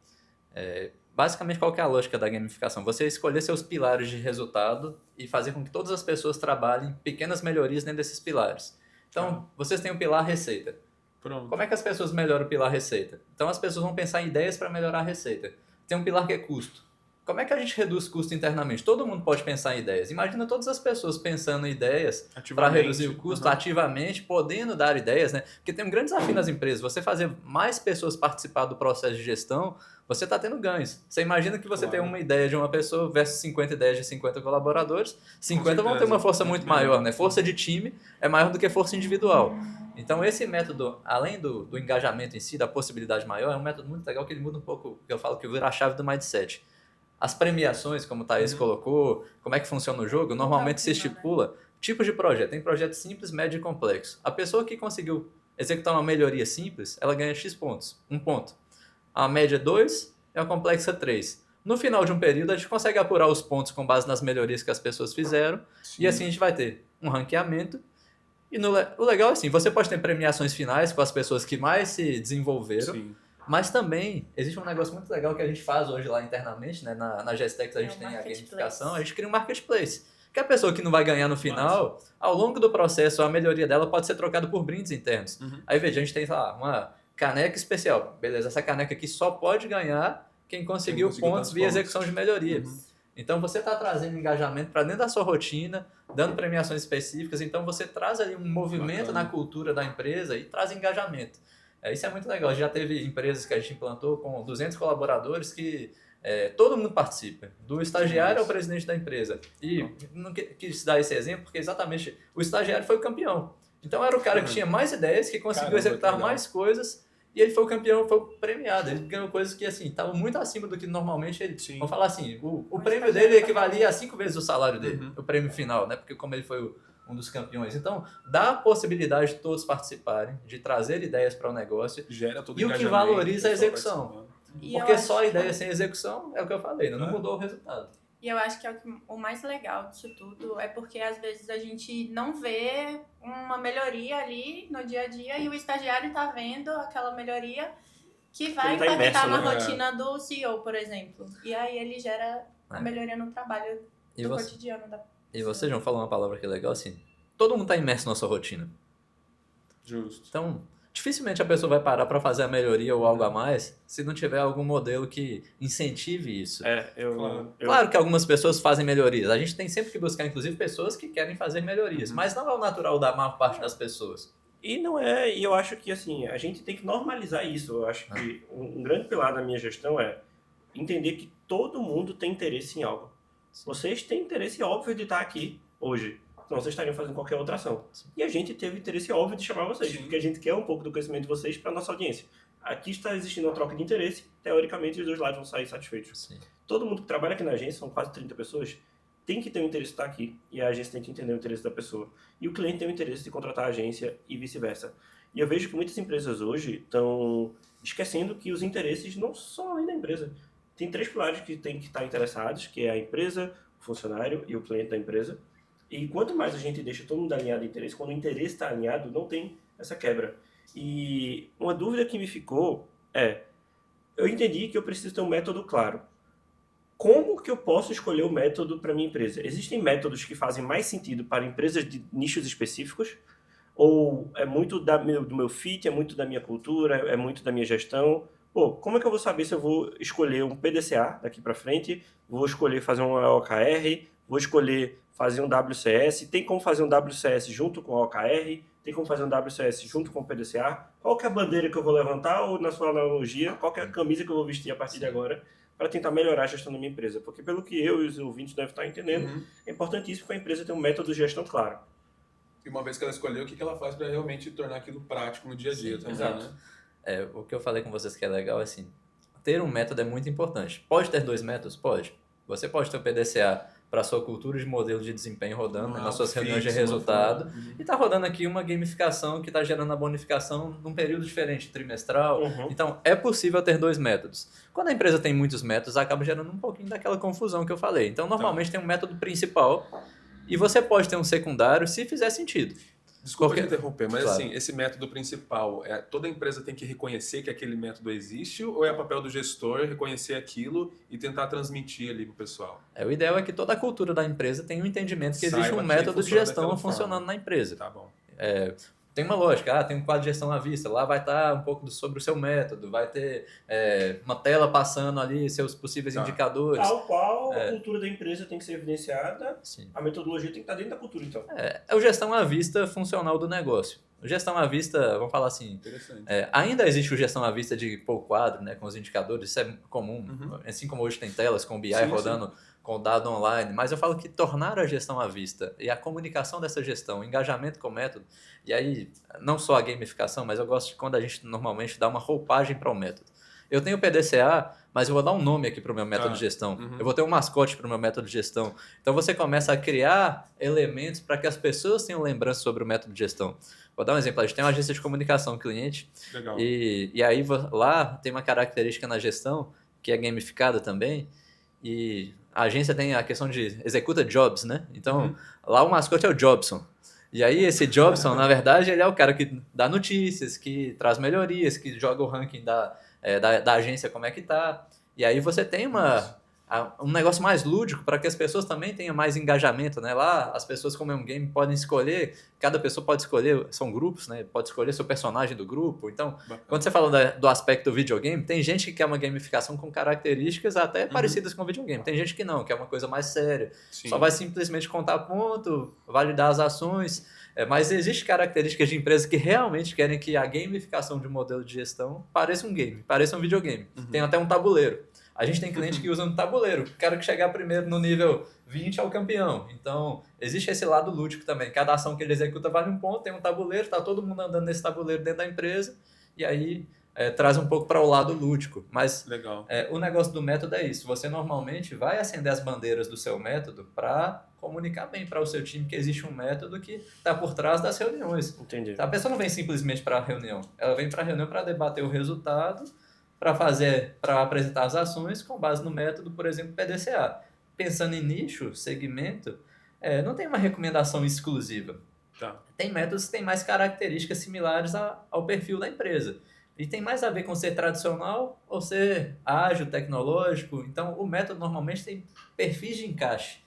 Basicamente, qual que é a lógica da gamificação? Você escolher seus pilares de resultado e fazer com que todas as pessoas trabalhem pequenas melhorias dentro desses pilares. Então, vocês têm o pilar receita. Pronto. Como é que as pessoas melhoram o pilar receita? Então, as pessoas vão pensar em ideias para melhorar a receita. Tem um pilar que é custo. Como é que a gente reduz custo internamente? Todo mundo pode pensar em ideias. Imagina todas as pessoas pensando em ideias para reduzir o custo ativamente, podendo dar ideias, né? Porque tem um grande desafio nas empresas. Você fazer mais pessoas participar do processo de gestão, você está tendo ganhos. Você imagina que você tem uma ideia de uma pessoa versus 50 ideias de 50 colaboradores. 50 vão ter uma força muito maior, né? Força de time é maior do que força individual. Então, esse método, além do engajamento em si, da possibilidade maior, é um método muito legal que ele muda um pouco, eu falo que vira a chave do mindset. As premiações, como o Thaís colocou, como é que funciona o jogo, normalmente se estipula tipos de projeto. Tem projeto simples, médio e complexo. A pessoa que conseguiu executar uma melhoria simples, ela ganha X pontos, 1 ponto. A média 2 e a complexa 3. No final de um período, a gente consegue apurar os pontos com base nas melhorias que as pessoas fizeram. Sim. E assim a gente vai ter um ranqueamento. E o legal é assim, você pode ter premiações finais com as pessoas que mais se desenvolveram. Sim. Mas também existe um negócio muito legal que a gente faz hoje lá internamente, né? Na Gestex a gente tem a gamificação, a gente cria um marketplace. Que a pessoa que não vai ganhar no final, ao longo do processo, a melhoria dela pode ser trocada por brindes internos. Aí, veja, a gente tem, sei lá, uma caneca especial. Beleza, essa caneca aqui só pode ganhar quem conseguiu pontos via execução de melhoria. Então, você está trazendo engajamento para dentro da sua rotina, dando premiações específicas. Então, você traz ali um movimento na cultura da empresa e traz engajamento. Isso é muito legal. Já teve empresas que a gente implantou com 200 colaboradores que todo mundo participa, do estagiário ao presidente da empresa. E não quis dar esse exemplo porque exatamente o estagiário foi o campeão. Então, era o cara que tinha mais ideias, que conseguiu executar mais coisas. E ele foi o campeão, foi premiado. Ele ganhou coisas que, assim, estavam muito acima do que normalmente ele... Vamos falar assim, o prêmio dele equivalia a 5 vezes o salário dele, o prêmio final, né? Porque como ele foi um dos campeões. Então, dá a possibilidade de todos participarem, de trazer ideias para o negócio. Gera todo e o que valoriza a execução. Porque só a ideia sem execução, é o que eu falei, não mudou o resultado. E eu acho que o mais legal disso tudo é porque às vezes a gente não vê uma melhoria ali no dia a dia e o estagiário está vendo aquela melhoria que vai impactar na rotina do CEO, por exemplo. E aí ele gera a melhoria no trabalho do cotidiano da pessoa. E você, João, falou uma palavra que é legal, assim, todo mundo está imerso na sua rotina. Justo. Então, dificilmente a pessoa vai parar para fazer a melhoria ou algo a mais se não tiver algum modelo que incentive isso. Claro que algumas pessoas fazem melhorias. A gente tem sempre que buscar, inclusive, pessoas que querem fazer melhorias. Mas não é o natural da maior parte das pessoas. E não é, e eu acho que assim, a gente tem que normalizar isso. Eu acho que um grande pilar da minha gestão é entender que todo mundo tem interesse em algo. Vocês têm interesse óbvio de estar aqui hoje. Senão vocês estariam fazendo qualquer outra ação. E a gente teve interesse óbvio de chamar vocês, porque a gente quer um pouco do conhecimento de vocês para a nossa audiência. Aqui está existindo uma troca de interesse, teoricamente os dois lados vão sair satisfeitos. Todo mundo que trabalha aqui na agência, são quase 30 pessoas, tem que ter o interesse de estar aqui, e a agência tem que entender o interesse da pessoa. E o cliente tem o interesse de contratar a agência e vice-versa. E eu vejo que muitas empresas hoje estão esquecendo que os interesses não são além da empresa. Tem 3 pilares que tem que estar interessados, que é a empresa, o funcionário e o cliente da empresa. E quanto mais a gente deixa todo mundo alinhado de interesse, quando o interesse está alinhado, não tem essa quebra. E uma dúvida que me ficou eu entendi que eu preciso ter um método claro. Como que eu posso escolher o método para minha empresa? Existem métodos que fazem mais sentido para empresas de nichos específicos? Ou é muito do meu fit, é muito da minha cultura, é muito da minha gestão? Como é que eu vou saber se eu vou escolher um PDCA daqui para frente? Vou escolher fazer um OKR? Vou escolher fazer um WCS? Tem como fazer um WCS junto com o OKR? Tem como fazer um WCS junto com o PDCA? Qual que é a bandeira que eu vou levantar? Ou, na sua analogia, qual que é a camisa que eu vou vestir a partir de agora para tentar melhorar a gestão da minha empresa? Porque, pelo que eu e os ouvintes devem estar entendendo, é importantíssimo para a empresa ter um método de gestão claro. E uma vez que ela escolheu, o que ela faz para realmente tornar aquilo prático no dia a dia? Exato. Né? O que eu falei com vocês que é legal é assim, ter um método é muito importante. Pode ter 2 métodos? Pode. Você pode ter o PDCA para a sua cultura de modelo de desempenho rodando nas suas reuniões de resultado. E está rodando aqui uma gamificação que está gerando a bonificação num período diferente, trimestral. Então, é possível ter 2 métodos. Quando a empresa tem muitos métodos, acaba gerando um pouquinho daquela confusão que eu falei. Então, normalmente tem um método principal e você pode ter um secundário se fizer sentido. Desculpa te interromper, mas assim, esse método principal, toda empresa tem que reconhecer que aquele método existe ou é papel do gestor reconhecer aquilo e tentar transmitir ali pro pessoal? O ideal é que toda a cultura da empresa tenha um entendimento que existe um método de gestão funcionando na empresa. Tá bom. Tem uma lógica, tem um quadro de gestão à vista, lá vai estar um pouco sobre o seu método, vai ter uma tela passando ali seus possíveis indicadores. Tal qual a cultura da empresa tem que ser evidenciada, a metodologia tem que estar dentro da cultura, então. É o gestão à vista funcional do negócio. O gestão à vista, vamos falar assim, ainda existe o gestão à vista de pôr quadro, né, com os indicadores, isso é comum, assim como hoje tem telas com o BI rodando com o dado online, mas eu falo que tornar a gestão à vista e a comunicação dessa gestão, o engajamento com o método, e aí não só a gamificação, mas eu gosto de quando a gente normalmente dá uma roupagem para o método. Eu tenho o PDCA, mas eu vou dar um nome aqui para o meu método de gestão. Eu vou ter um mascote para o meu método de gestão. Então você começa a criar elementos para que as pessoas tenham lembrança sobre o método de gestão. Vou dar um exemplo. A gente tem uma agência de comunicação cliente. Legal. E aí lá tem uma característica na gestão que é gamificada também. E a agência tem a questão de executa jobs, né? Então lá o mascote é o Jobson. E aí esse Jobson, na verdade, ele é o cara que dá notícias, que traz melhorias, que joga o ranking da agência como é que tá. E aí você tem um negócio mais lúdico para que as pessoas também tenham mais engajamento, né? Lá as pessoas, como é um game, podem escolher, cada pessoa pode escolher, são grupos, né? Pode escolher seu personagem do grupo. Então, quando você fala do aspecto videogame, tem gente que quer uma gamificação com características até parecidas com videogame. Tem gente que não, quer uma coisa mais séria. Sim. Só vai simplesmente contar ponto, validar as ações. Mas existem características de empresas que realmente querem que a gamificação de um modelo de gestão pareça um game, pareça um videogame. Tem até um tabuleiro. A gente tem cliente que usa um tabuleiro. O cara que chegar primeiro no nível 20 é o campeão. Então, existe esse lado lúdico também. Cada ação que ele executa vale um ponto, tem um tabuleiro, está todo mundo andando nesse tabuleiro dentro da empresa, e aí traz um pouco para o lado lúdico. Mas legal. O negócio do método é isso. Você normalmente vai acender as bandeiras do seu método para comunicar bem para o seu time que existe um método que está por trás das reuniões. Entendi. A pessoa não vem simplesmente para a reunião. Ela vem para a reunião para debater o resultado, para apresentar as ações com base no método, por exemplo, PDCA. Pensando em nicho, segmento, não tem uma recomendação exclusiva. Tá. Tem métodos que têm mais características similares ao perfil da empresa. E tem mais a ver com ser tradicional ou ser ágil, tecnológico. Então, o método normalmente tem perfis de encaixe.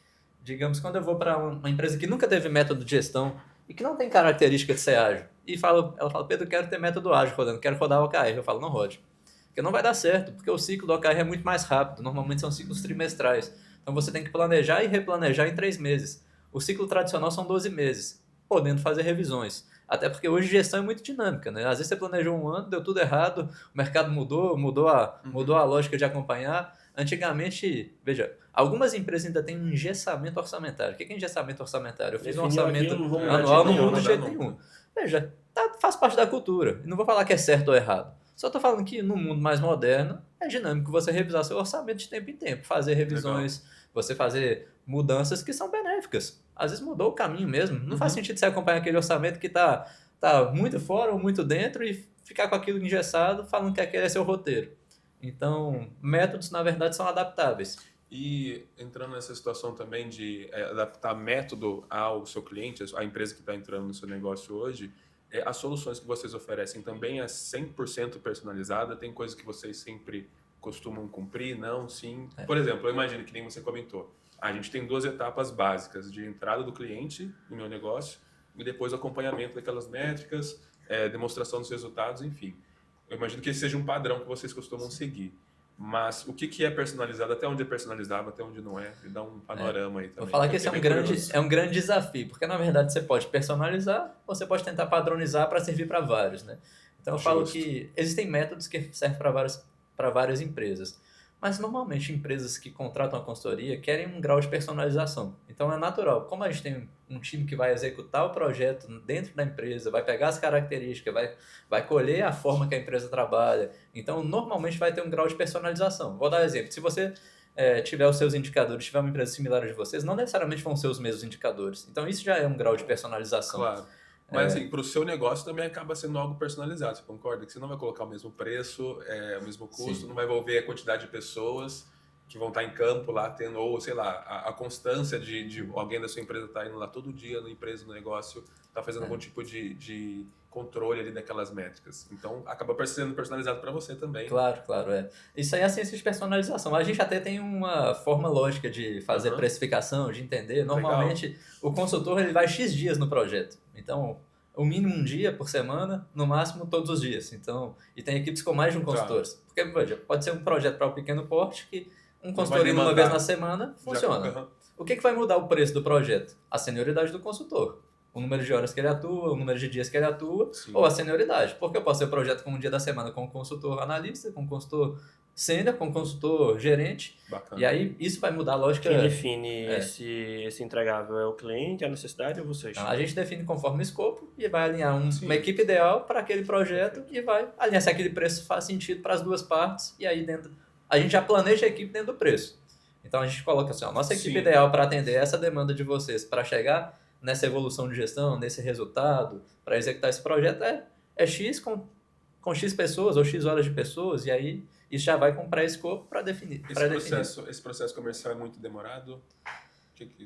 Digamos, quando eu vou para uma empresa que nunca teve método de gestão e que não tem característica de ser ágil, e ela fala, Pedro, quero ter método ágil rodando, quero rodar o OKR. Eu falo, não rode. Porque não vai dar certo, porque o ciclo do OKR é muito mais rápido. Normalmente são ciclos trimestrais. Então você tem que planejar e replanejar em 3 meses. O ciclo tradicional são 12 meses, podendo fazer revisões. Até porque hoje gestão é muito dinâmica, né? Às vezes você planejou um ano, deu tudo errado, o mercado mudou a lógica de acompanhar. Antigamente, veja, algumas empresas ainda têm um engessamento orçamentário. O que é engessamento orçamentário? Eu fiz um orçamento anual, não muda de jeito nenhum. Veja, faz parte da cultura. E não vou falar que é certo ou errado. Só estou falando que no mundo mais moderno é dinâmico você revisar seu orçamento de tempo em tempo, fazer revisões, você fazer mudanças que são benéficas. Às vezes mudou o caminho mesmo. Não faz sentido você acompanhar aquele orçamento que está muito fora ou muito dentro e ficar com aquilo engessado falando que aquele é seu roteiro. Então, métodos, na verdade, são adaptáveis. E entrando nessa situação também de adaptar método ao seu cliente, à empresa que está entrando no seu negócio hoje, as soluções que vocês oferecem também é 100% personalizada? Tem coisas que vocês sempre costumam cumprir? Não? Sim? Por exemplo, eu imagino que nem você comentou. A gente tem 2 etapas básicas de entrada do cliente no meu negócio e depois acompanhamento daquelas métricas, demonstração dos resultados, enfim. Eu imagino que esse seja um padrão que vocês costumam seguir. Mas o que é personalizado, até onde é personalizável, até onde não é? Me dá um panorama aí também. Vou falar que esse é um grande desafio, porque na verdade você pode personalizar ou você pode tentar padronizar para servir para vários, né? Então eu falo que existem métodos que servem para várias empresas. Mas normalmente empresas que contratam a consultoria querem um grau de personalização. Então é natural. Como a gente tem um time que vai executar o projeto dentro da empresa, vai pegar as características, vai colher a forma que a empresa trabalha. Então normalmente vai ter um grau de personalização. Vou dar um exemplo. Se você tiver os seus indicadores, tiver uma empresa similar a de vocês, não necessariamente vão ser os mesmos indicadores. Então isso já é um grau de personalização. Claro. Mas assim, para o seu negócio também acaba sendo algo personalizado, você concorda? Que você não vai colocar o mesmo preço, o mesmo custo, Sim. Não vai envolver a quantidade de pessoas que vão estar em campo lá, tendo, ou sei lá, a constância de alguém da sua empresa estar indo lá todo dia na empresa, no negócio, está fazendo algum tipo de controle ali daquelas métricas. Então, acaba sendo personalizado para você também. Claro. Isso aí é a ciência de personalização. A gente até tem uma forma lógica de fazer precificação, de entender. Normalmente, o consultor ele vai X dias no projeto. Então, o mínimo um dia por semana, no máximo todos os dias. Então, e tem equipes com mais de um consultor. Porque pode ser um projeto para o pequeno porte que um consultor indo uma vez na semana funciona. O que vai mudar o preço do projeto? A senioridade do consultor. O número de horas que ele atua, o número de dias que ele atua, Sim. ou a senioridade. Porque eu posso ter projeto com um dia da semana com um consultor analista, com um consultor sênior, com um consultor gerente. Bacana. E aí isso vai mudar a lógica. Quem define esse entregável é o cliente, a necessidade ou vocês? A gente define conforme o escopo e vai alinhar uma equipe ideal para aquele projeto e vai alinhar se aquele preço faz sentido para as duas partes. E aí a gente já planeja a equipe dentro do preço. Então a gente coloca assim, a nossa equipe ideal para atender essa demanda de vocês, para chegar nessa evolução de gestão, nesse resultado, para executar esse projeto, é X com X pessoas ou X horas de pessoas, e aí isso já vai com pré-escopo para definir. Esse processo comercial é muito demorado?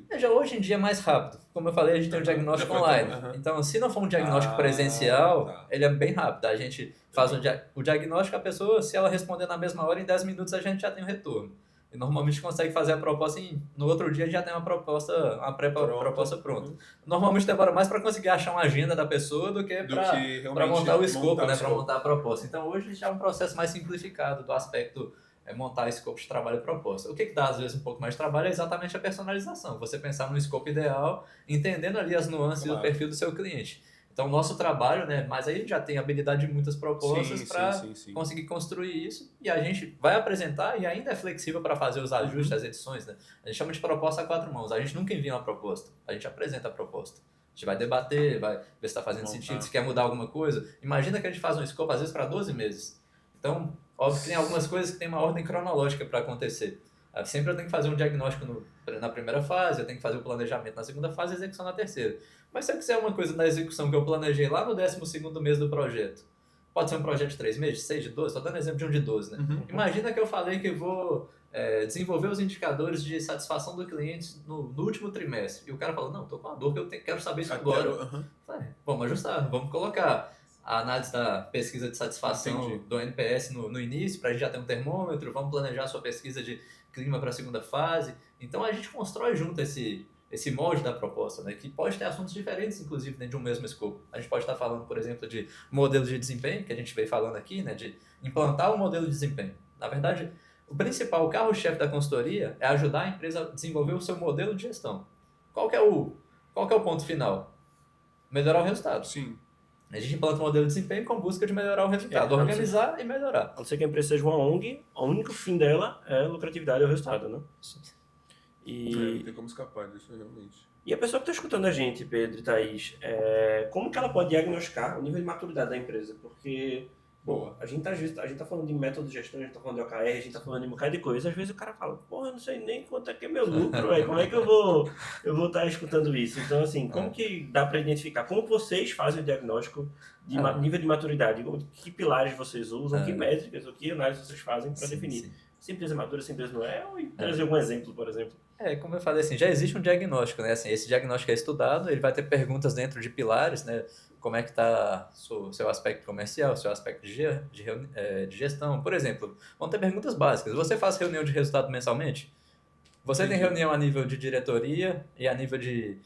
Veja, hoje em dia é mais rápido. Como eu falei, a gente tem um diagnóstico online. Então, se não for um diagnóstico presencial, ele é bem rápido. A gente faz o diagnóstico, a pessoa, se ela responder na mesma hora, em 10 minutos a gente já tem o retorno. e normalmente consegue fazer a proposta no outro dia já tem uma proposta, proposta pronta. Normalmente demora mais para conseguir achar uma agenda da pessoa do que para montar o escopo, né, para montar a proposta. Então hoje já é um processo mais simplificado do aspecto montar escopo de trabalho e proposta. O que dá às vezes um pouco mais de trabalho é exatamente a personalização. Você pensar no escopo ideal, entendendo ali as nuances do perfil do seu cliente. Então, o nosso trabalho, né? Mas aí já tem habilidade de muitas propostas para conseguir construir isso. E a gente vai apresentar e ainda é flexível para fazer os ajustes, as edições, né? A gente chama de proposta a 4 mãos. A gente nunca envia uma proposta, a gente apresenta a proposta. A gente vai debater, vai ver se está fazendo sentido, se quer mudar alguma coisa. Imagina que a gente faz um escopo, às vezes, para 12 meses. Então, óbvio que tem algumas coisas que tem uma ordem cronológica para acontecer. Sempre eu tenho que fazer um diagnóstico na primeira fase, eu tenho que fazer o planejamento na segunda fase e a execução na terceira. Mas se eu quiser uma coisa na execução que eu planejei lá no 12º mês do projeto, pode ser um projeto de 3 meses, 6 de 12, estou dando exemplo de um de 12, né? Imagina que eu falei que vou desenvolver os indicadores de satisfação do cliente no último trimestre. E o cara fala, não, estou com uma dor que eu quero saber isso agora. Vamos ajustar, vamos colocar a análise da pesquisa de satisfação do NPS no início, para a gente já ter um termômetro, vamos planejar a sua pesquisa de clima para a segunda fase. Então a gente constrói junto esse molde da proposta, né? Que pode ter assuntos diferentes, inclusive, dentro de um mesmo escopo. A gente pode estar falando, por exemplo, de modelo de desempenho, que a gente veio falando aqui, né? De implantar um modelo de desempenho. Na verdade, o principal carro-chefe da consultoria é ajudar a empresa a desenvolver o seu modelo de gestão. Qual que é o ponto final? Melhorar o resultado. Sim. A gente implanta um modelo de desempenho com busca de melhorar o resultado, organizar e melhorar. A não ser que a empresa seja uma ONG, o único fim dela é a lucratividade e o resultado, né? Não tem como escapar disso, realmente. E a pessoa que está escutando a gente, Pedro e Thaís, como que ela pode diagnosticar o nível de maturidade da empresa? Porque, a gente tá falando de método de gestão, a gente tá falando de OKR, a gente tá falando de um bocado de coisa. Às vezes o cara fala, eu não sei nem quanto é que é meu lucro, véio. Como é que eu vou estar escutando isso? Então, assim, como que dá para identificar? Como vocês fazem o diagnóstico de nível de maturidade? Que pilares vocês usam? Que métricas, que análise vocês fazem para definir? Se a empresa é madura, se a empresa não é? Ou trazer algum exemplo, por exemplo? Como eu falei, assim, já existe um diagnóstico, né? Assim, esse diagnóstico é estudado, ele vai ter perguntas dentro de pilares, né? Como é que está o seu aspecto comercial, o seu aspecto de gestão. Por exemplo, vão ter perguntas básicas. Você faz reunião de resultado mensalmente? Você tem reunião a nível de diretoria e a nível de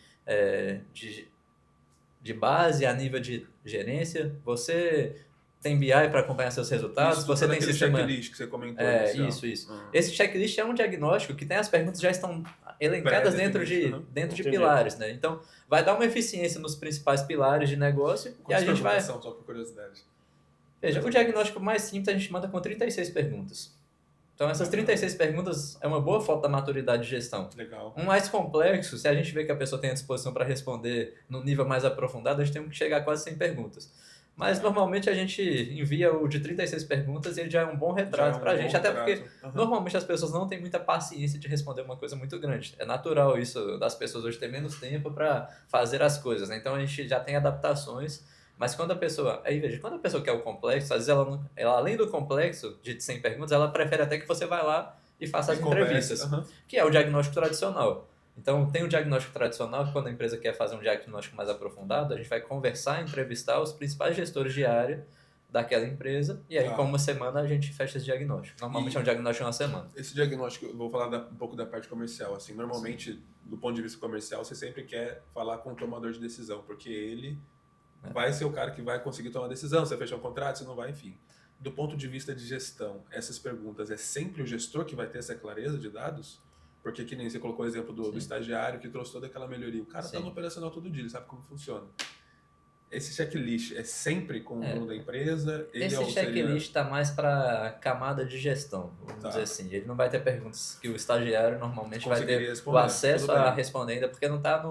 base, a nível de gerência? Você tem BI para acompanhar seus resultados? Isso, você tem sistema checklist que você comentou. Isso. Esse checklist é um diagnóstico que tem as perguntas já estão elencadas dentro de pilares, né? Então, vai dar uma eficiência nos principais pilares de negócio e a gente vai... Só por curiosidade. Veja, o diagnóstico mais simples a gente manda com 36 perguntas. Então, essas 36 perguntas é uma boa foto da maturidade de gestão. Legal. Um mais complexo, se a gente vê que a pessoa tem a disposição para responder no nível mais aprofundado, a gente tem que chegar a quase 100 perguntas. Mas normalmente a gente envia o de 36 perguntas e ele já é um bom retrato para a gente. Até porque normalmente as pessoas não têm muita paciência de responder uma coisa muito grande. É natural isso das pessoas hoje terem menos tempo para fazer as coisas, né? Então a gente já tem adaptações. Mas quando a pessoa... quando a pessoa quer o complexo, às vezes ela além do complexo de 100 perguntas, ela prefere até que você vá lá e faça as entrevistas. Que é o diagnóstico tradicional. Então, tem o diagnóstico tradicional, que quando a empresa quer fazer um diagnóstico mais aprofundado, a gente vai conversar, entrevistar os principais gestores de área daquela empresa, e aí com uma semana a gente fecha esse diagnóstico. Normalmente é um diagnóstico de uma semana. Esse diagnóstico, eu vou falar um pouco da parte comercial. Assim, normalmente, do ponto de vista comercial, você sempre quer falar com o tomador de decisão, porque ele vai ser o cara que vai conseguir tomar a decisão, você fechar um contrato, você não vai, enfim. Do ponto de vista de gestão, essas perguntas, é sempre o gestor que vai ter essa clareza de dados? Porque que nem você colocou o exemplo do estagiário que trouxe toda aquela melhoria. O cara está no operacional todo dia, ele sabe como funciona. Esse checklist é sempre com o dono da empresa? Esse checklist está mais para camada de gestão, vamos dizer assim. Ele não vai ter perguntas que o estagiário normalmente vai ter o acesso a responder ainda, porque não está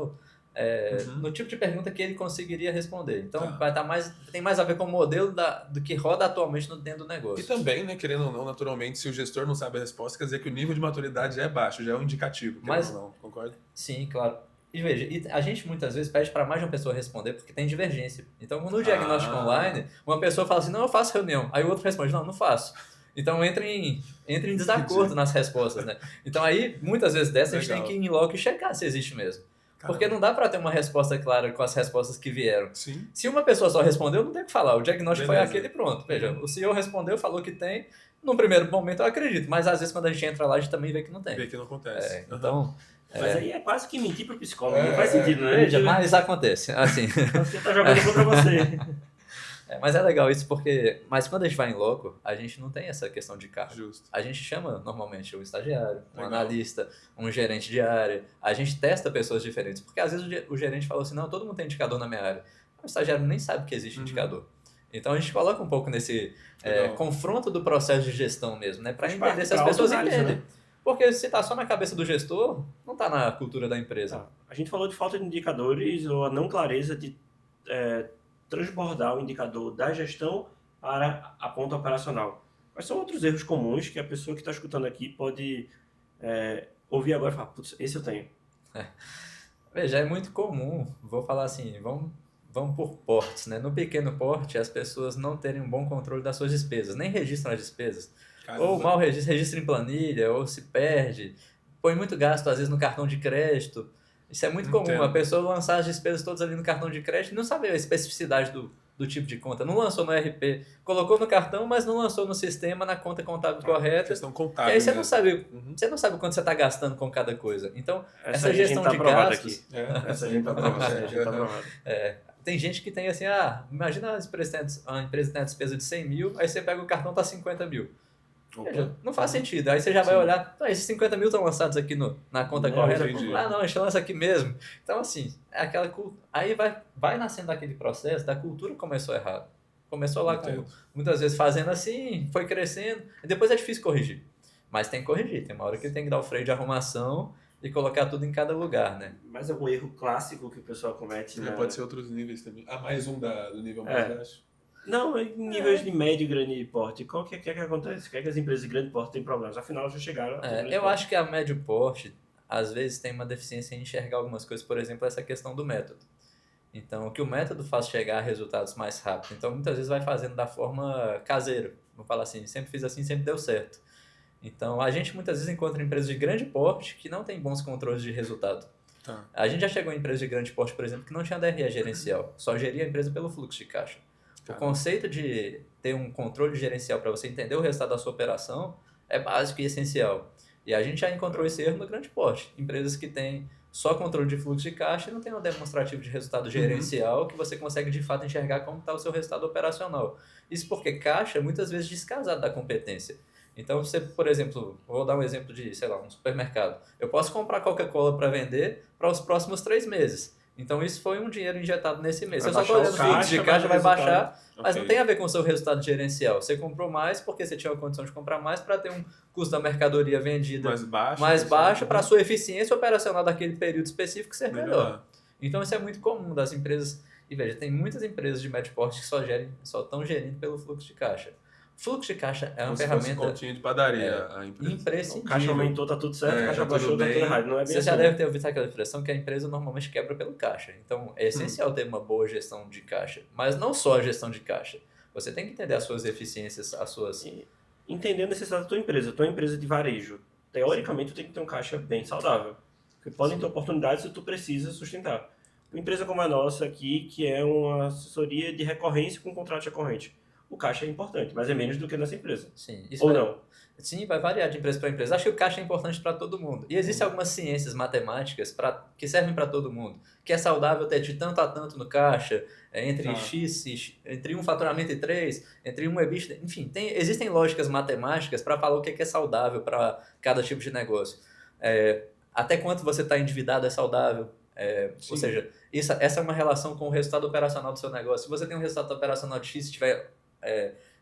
no tipo de pergunta que ele conseguiria responder. Então, vai estar tem mais a ver com o modelo do que roda atualmente dentro do negócio. E também, né, querendo ou não, naturalmente, se o gestor não sabe a resposta, quer dizer que o nível de maturidade é baixo, já é um indicativo. Mas, ou não, concorda? Sim, claro. E veja, a gente muitas vezes pede para mais de uma pessoa responder porque tem divergência. Então, no diagnóstico online, uma pessoa fala assim, não, eu faço reunião. Aí o outro responde, não faço. Então, entra em desacordo nas respostas, né? Então, aí, muitas vezes a gente tem que ir em loco e checar se existe mesmo. Porque não dá para ter uma resposta clara com as respostas que vieram. Sim. Se uma pessoa só respondeu, não tem o que falar. O diagnóstico foi aquele e pronto. Veja, o CEO respondeu, falou que tem, Num primeiro momento eu acredito, mas às vezes quando a gente entra lá a gente também vê que não tem. Vê que não acontece. Então... Mas aí é quase que mentir pro psicólogo, não faz sentido, né? Veja, mas acontece, assim... Você tá jogando contra você. Mas é legal isso porque... Mas quando a gente vai em loco, a gente não tem essa questão de cargo. Justo. A gente chama normalmente um estagiário, um Legal. analista, um gerente de área. A gente testa pessoas diferentes. Porque às vezes o gerente fala assim, não, todo mundo tem indicador na minha área. O estagiário nem sabe que existe indicador. Então a gente coloca um pouco nesse confronto do processo de gestão mesmo, né? Para entender se as pessoas entendem. Né? Porque se tá só na cabeça do gestor, não tá na cultura da empresa. A gente falou de falta de indicadores ou a não clareza de transbordar o indicador da gestão para a ponta operacional. Quais são outros erros comuns que a pessoa que está escutando aqui pode ouvir agora e falar, putz, esse eu tenho? Veja, é muito comum, vou falar assim, vamos por portes, né? No pequeno porte, as pessoas não terem um bom controle das suas despesas, nem registram as despesas. Caramba. Ou mal registra em planilha, ou se perde, põe muito gasto, às vezes, no cartão de crédito. Isso é muito comum, a pessoa lançar as despesas todas ali no cartão de crédito e não saber a especificidade do tipo de conta. Não lançou no RP, colocou no cartão, mas não lançou no sistema, na conta contábil correta. Questão contábil. E aí você não sabe quanto você está gastando com cada coisa. Então, essa gestão de gastos... Essa a gente tá aprovada. Tem gente que tem assim, imagina a empresa tem a despesa de 100 mil, aí você pega o cartão, tá 50 mil. Veja, não faz sentido. Aí você já vai olhar, esses 50 mil estão lançados aqui na conta correta. Não, a gente lança aqui mesmo. Então, assim, aí vai nascendo aquele processo da cultura começou errado. Começou lá muitas vezes fazendo assim, foi crescendo, e depois é difícil corrigir. Mas tem que corrigir, tem uma hora que tem que dar o freio de arrumação e colocar tudo em cada lugar, né? Mas algum erro clássico que o pessoal comete? Pode ser outros níveis também. Mais um do nível mais baixo. Não, em níveis de médio e grande porte, o que acontece? O que é que as empresas de grande porte têm problemas? Afinal, já chegaram... eu acho que a médio porte, às vezes, tem uma deficiência em enxergar algumas coisas, por exemplo, essa questão do método. Então, que o método faz chegar a resultados mais rápido. Então, muitas vezes vai fazendo da forma caseira. Vamos falar assim, sempre fiz assim, sempre deu certo. Então, a gente muitas vezes encontra empresas de grande porte que não têm bons controles de resultado. A gente já chegou em empresas de grande porte, por exemplo, que não tinha DRE gerencial, só geria a empresa pelo fluxo de caixa. O conceito de ter um controle gerencial para você entender o resultado da sua operação é básico e essencial. E a gente já encontrou esse erro no grande porte. Empresas que têm só controle de fluxo de caixa e não tem um demonstrativo de resultado gerencial que você consegue de fato enxergar como está o seu resultado operacional. Isso porque caixa é muitas vezes descasado da competência. Então você, por exemplo, vou dar um exemplo de, um supermercado. Eu posso comprar Coca-Cola para vender para os próximos 3 meses. Então isso foi um dinheiro injetado nesse mês. Você só está olhando o fluxo de caixa, vai baixar, mas não tem a ver com o seu resultado gerencial. Você comprou mais porque você tinha a condição de comprar mais para ter um custo da mercadoria vendida mais baixo para a sua eficiência operacional daquele período específico ser melhor. Então isso é muito comum das empresas. E veja, tem muitas empresas de médio porte que só estão gerindo pelo fluxo de caixa. Fluxo de caixa é uma ferramenta continha de padaria, a empresa. Imprescindível. O caixa aumentou, tá tudo certo, o caixa baixou, tá tudo errado. Não é bem Você já deve ter ouvido aquela expressão que a empresa normalmente quebra pelo caixa. Então, é essencial ter uma boa gestão de caixa. Mas não só a gestão de caixa. Você tem que entender as suas eficiências, as suas... Entender a necessidade da tua empresa. Tua empresa de varejo. Teoricamente, tu tem que ter um caixa bem saudável. Porque podem ter oportunidades se tu precisa sustentar. Uma empresa como a nossa aqui, que é uma assessoria de recorrência com contrato recorrente. O caixa é importante, mas é menos do que nessa empresa. Sim. Não? Sim, vai variar de empresa para empresa. Acho que o caixa é importante para todo mundo. E existem algumas ciências matemáticas que servem para todo mundo. Que é saudável ter de tanto a tanto no caixa, entre entre um faturamento e 3, entre um EBITDA. Enfim, existem lógicas matemáticas para falar o que é saudável para cada tipo de negócio. Até quanto você está endividado é saudável. Ou seja, essa é uma relação com o resultado operacional do seu negócio. Se você tem um resultado operacional de X e tiver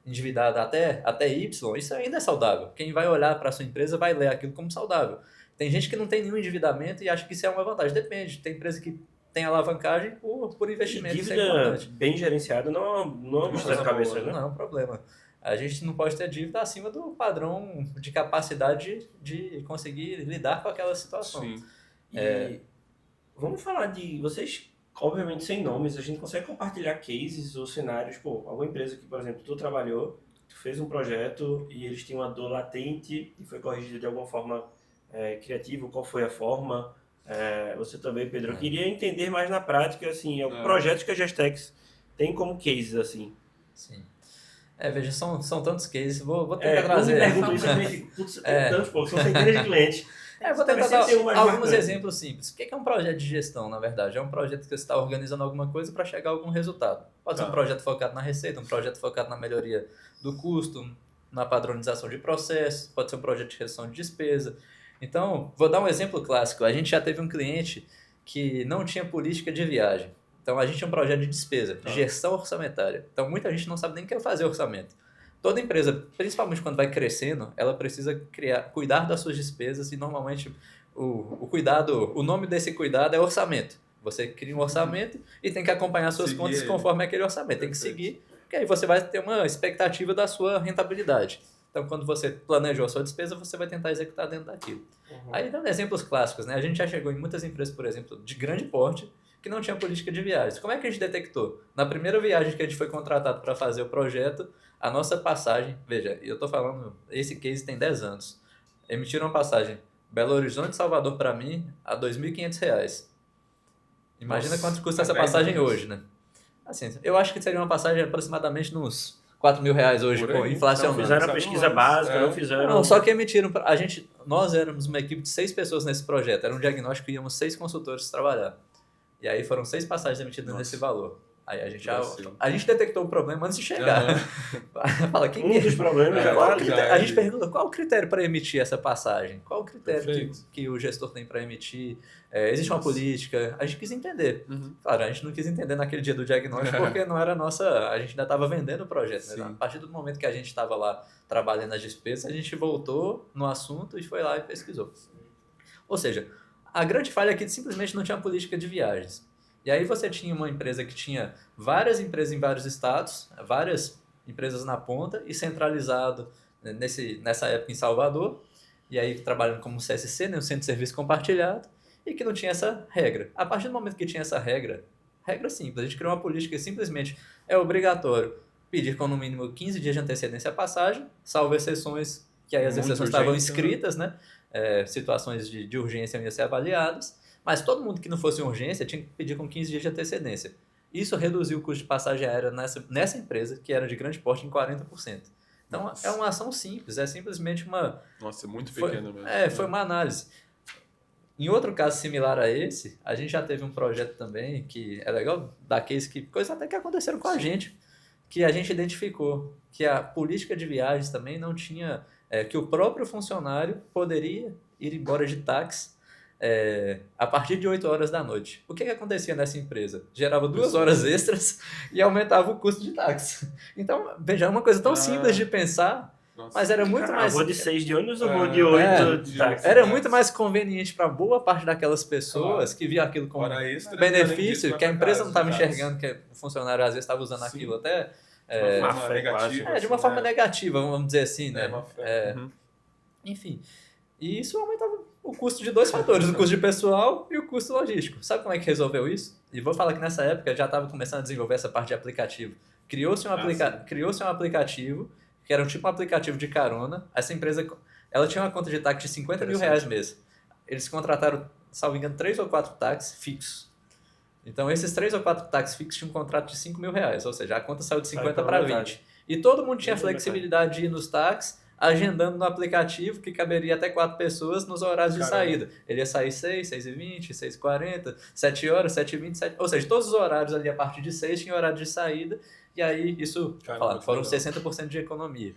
endividado até Y, isso ainda é saudável. Quem vai olhar para a sua empresa vai ler aquilo como saudável. Tem gente que não tem nenhum endividamento e acha que isso é uma vantagem. Depende. Tem empresa que tem alavancagem por investimento. E dívida bem gerenciada não é uma bicho da cabeça, né? Não é um problema. A gente não pode ter dívida acima do padrão de capacidade de conseguir lidar com aquela situação. Sim. Vamos falar de... Vocês, obviamente sem nomes, a gente consegue compartilhar cases ou cenários. Alguma empresa que, por exemplo, tu trabalhou, tu fez um projeto e eles tinham uma dor latente e foi corrigida de alguma forma criativa. Qual foi a forma? Você também, Pedro. Eu queria entender mais na prática, assim, projetos que a Gestex tem como cases, assim. Sim. Veja, são tantos cases, vou tentar trazer. Eu me pergunto isso, eu fico, putz, tem tantos, pô, são centenas de clientes. Vou tentar dar alguns marcante. exemplos simples. O que é um projeto de gestão, na verdade? É um projeto que você está organizando alguma coisa para chegar a algum resultado. Pode ser um projeto focado na receita, um projeto focado na melhoria do custo, na padronização de processos, pode ser um projeto de redução de despesa. Então, vou dar um exemplo clássico. A gente já teve um cliente que não tinha política de viagem. Então, a gente tinha um projeto de despesa, de gestão orçamentária. Então, muita gente não sabe nem o que é fazer orçamento. Toda empresa, principalmente quando vai crescendo, ela precisa cuidar das suas despesas e normalmente o nome desse cuidado é orçamento. Você cria um orçamento e tem que acompanhar suas contas conforme aquele orçamento. Tem que seguir, porque aí você vai ter uma expectativa da sua rentabilidade. Então, quando você planejou a sua despesa, você vai tentar executar dentro daquilo. Aí, dando exemplos clássicos, né? A gente já chegou em muitas empresas, por exemplo, de grande porte, que não tinha política de viagens. Como é que a gente detectou? Na primeira viagem que a gente foi contratado para fazer o projeto, a nossa passagem, veja, eu estou falando, esse case tem 10 anos, emitiram uma passagem Belo Horizonte, Salvador para mim, a R$ 2.500. Imagina quanto custa essa passagem hoje, né? Assim, eu acho que seria uma passagem aproximadamente uns R$4.000 hoje, com inflação. Não fizeram a pesquisa básica, não fizeram... Não, só que emitiram... Nós éramos uma equipe de 6 pessoas nesse projeto, era um diagnóstico e íamos 6 consultores trabalhar. E aí foram 6 passagens emitidas nesse valor. Aí a gente detectou o problema antes de chegar. Fala, dos problemas já tá a gente pergunta qual o critério para emitir essa passagem? Qual o critério que o gestor tem para emitir? Existe uma política? A gente quis entender. Claro, a gente não quis entender naquele dia do diagnóstico porque não era nossa... A gente ainda estava vendendo o projeto. Né? A partir do momento que a gente estava lá trabalhando as despesas, a gente voltou no assunto e foi lá e pesquisou. Ou seja, a grande falha aqui simplesmente não tinha política de viagens. E aí você tinha uma empresa que tinha várias empresas em vários estados, várias empresas na ponta e centralizado nessa época em Salvador, e aí trabalhando como CSC, né, um Centro de Serviço Compartilhado, e que não tinha essa regra. A partir do momento que tinha essa regra simples, a gente criou uma política que simplesmente é obrigatório pedir com no mínimo 15 dias de antecedência a passagem, salvo exceções, que aí as exceções estavam escritas, né? Situações de urgência iam ser avaliadas, mas todo mundo que não fosse urgência tinha que pedir com 15 dias de antecedência. Isso reduziu o custo de passagem aérea nessa empresa, que era de grande porte, em 40%. Então, Nossa. É uma ação simples, é simplesmente uma... Nossa, muito pequeno mesmo. Foi uma análise. Em outro caso similar a esse, a gente já teve um projeto também, que é legal, coisas até que aconteceram com a gente, que a gente identificou que a política de viagens também não tinha... que o próprio funcionário poderia ir embora de táxi a partir de 8 horas da noite. O que acontecia nessa empresa? Gerava 2 horas extras e aumentava o custo de táxi. Então, veja, é uma coisa tão simples de pensar, mas era muito mais... vou de 6 de ônibus ou vou de 8 de táxi? Era muito mais conveniente para boa parte daquelas pessoas que viam aquilo como benefício, que a empresa não estava enxergando, que o funcionário às vezes estava usando aquilo até... de uma forma negativa, vamos dizer assim, né? Enfim, e isso aumentava o custo de 2 fatores, o custo de pessoal e o custo logístico. Sabe como é que resolveu isso? E vou falar que nessa época já estava começando a desenvolver essa parte de aplicativo. Criou-se um aplicativo, que era tipo um aplicativo de carona. Essa empresa, ela tinha uma conta de táxi de R$50 mil mês. Eles contrataram, salvo engano, 3 ou 4 táxis fixos. Então, esses 3 ou 4 táxis fixos tinham um contrato de R$5 mil, ou seja, a conta saiu de 50 para 20. E todo mundo tinha flexibilidade de ir nos táxis, agendando no aplicativo que caberia até 4 pessoas nos horários de saída. Ele ia sair 6, 6h20, 6h40, 7 horas, 7h20, 7... Ou seja, todos os horários ali a partir de 6 tinha horário de saída, e aí isso, foram 60% de economia.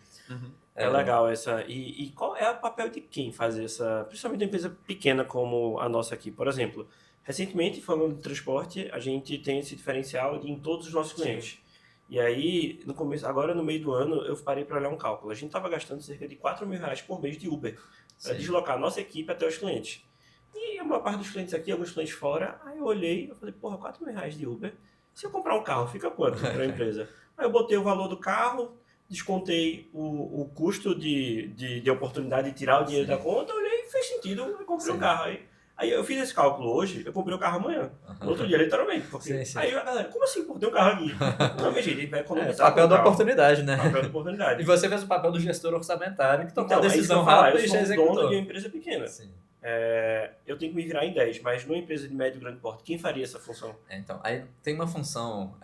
É legal essa. E qual é o papel de quem faz essa, principalmente uma empresa pequena como a nossa aqui? Por exemplo, recentemente, falando de transporte, a gente tem esse diferencial em todos os nossos clientes. E aí, no começo, agora no meio do ano, eu parei para olhar um cálculo. A gente estava gastando cerca de R$4 mil por mês de Uber para deslocar a nossa equipe até os clientes. E a maior parte dos clientes aqui, alguns clientes fora, aí eu olhei e falei, porra, R$4 mil de Uber. Se eu comprar um carro, fica quanto para a empresa? Aí eu botei o valor do carro, descontei o custo de oportunidade de tirar o dinheiro da conta, olhei e fez sentido, eu comprei um carro. Aí eu fiz esse cálculo hoje, eu comprei o carro amanhã. No outro dia, literalmente. Porque aí a galera, como assim? Pô, tem um carro aqui. Não, minha gente, vai economizar. Papel da oportunidade, né? Papel da oportunidade. E você fez o papel do gestor orçamentário, que tomou a decisão rápida e já executou. Eu sou dono de uma empresa pequena. Sim. Eu tenho que me virar em 10, mas numa empresa de médio e grande porte, quem faria essa função? Então, aí tem uma função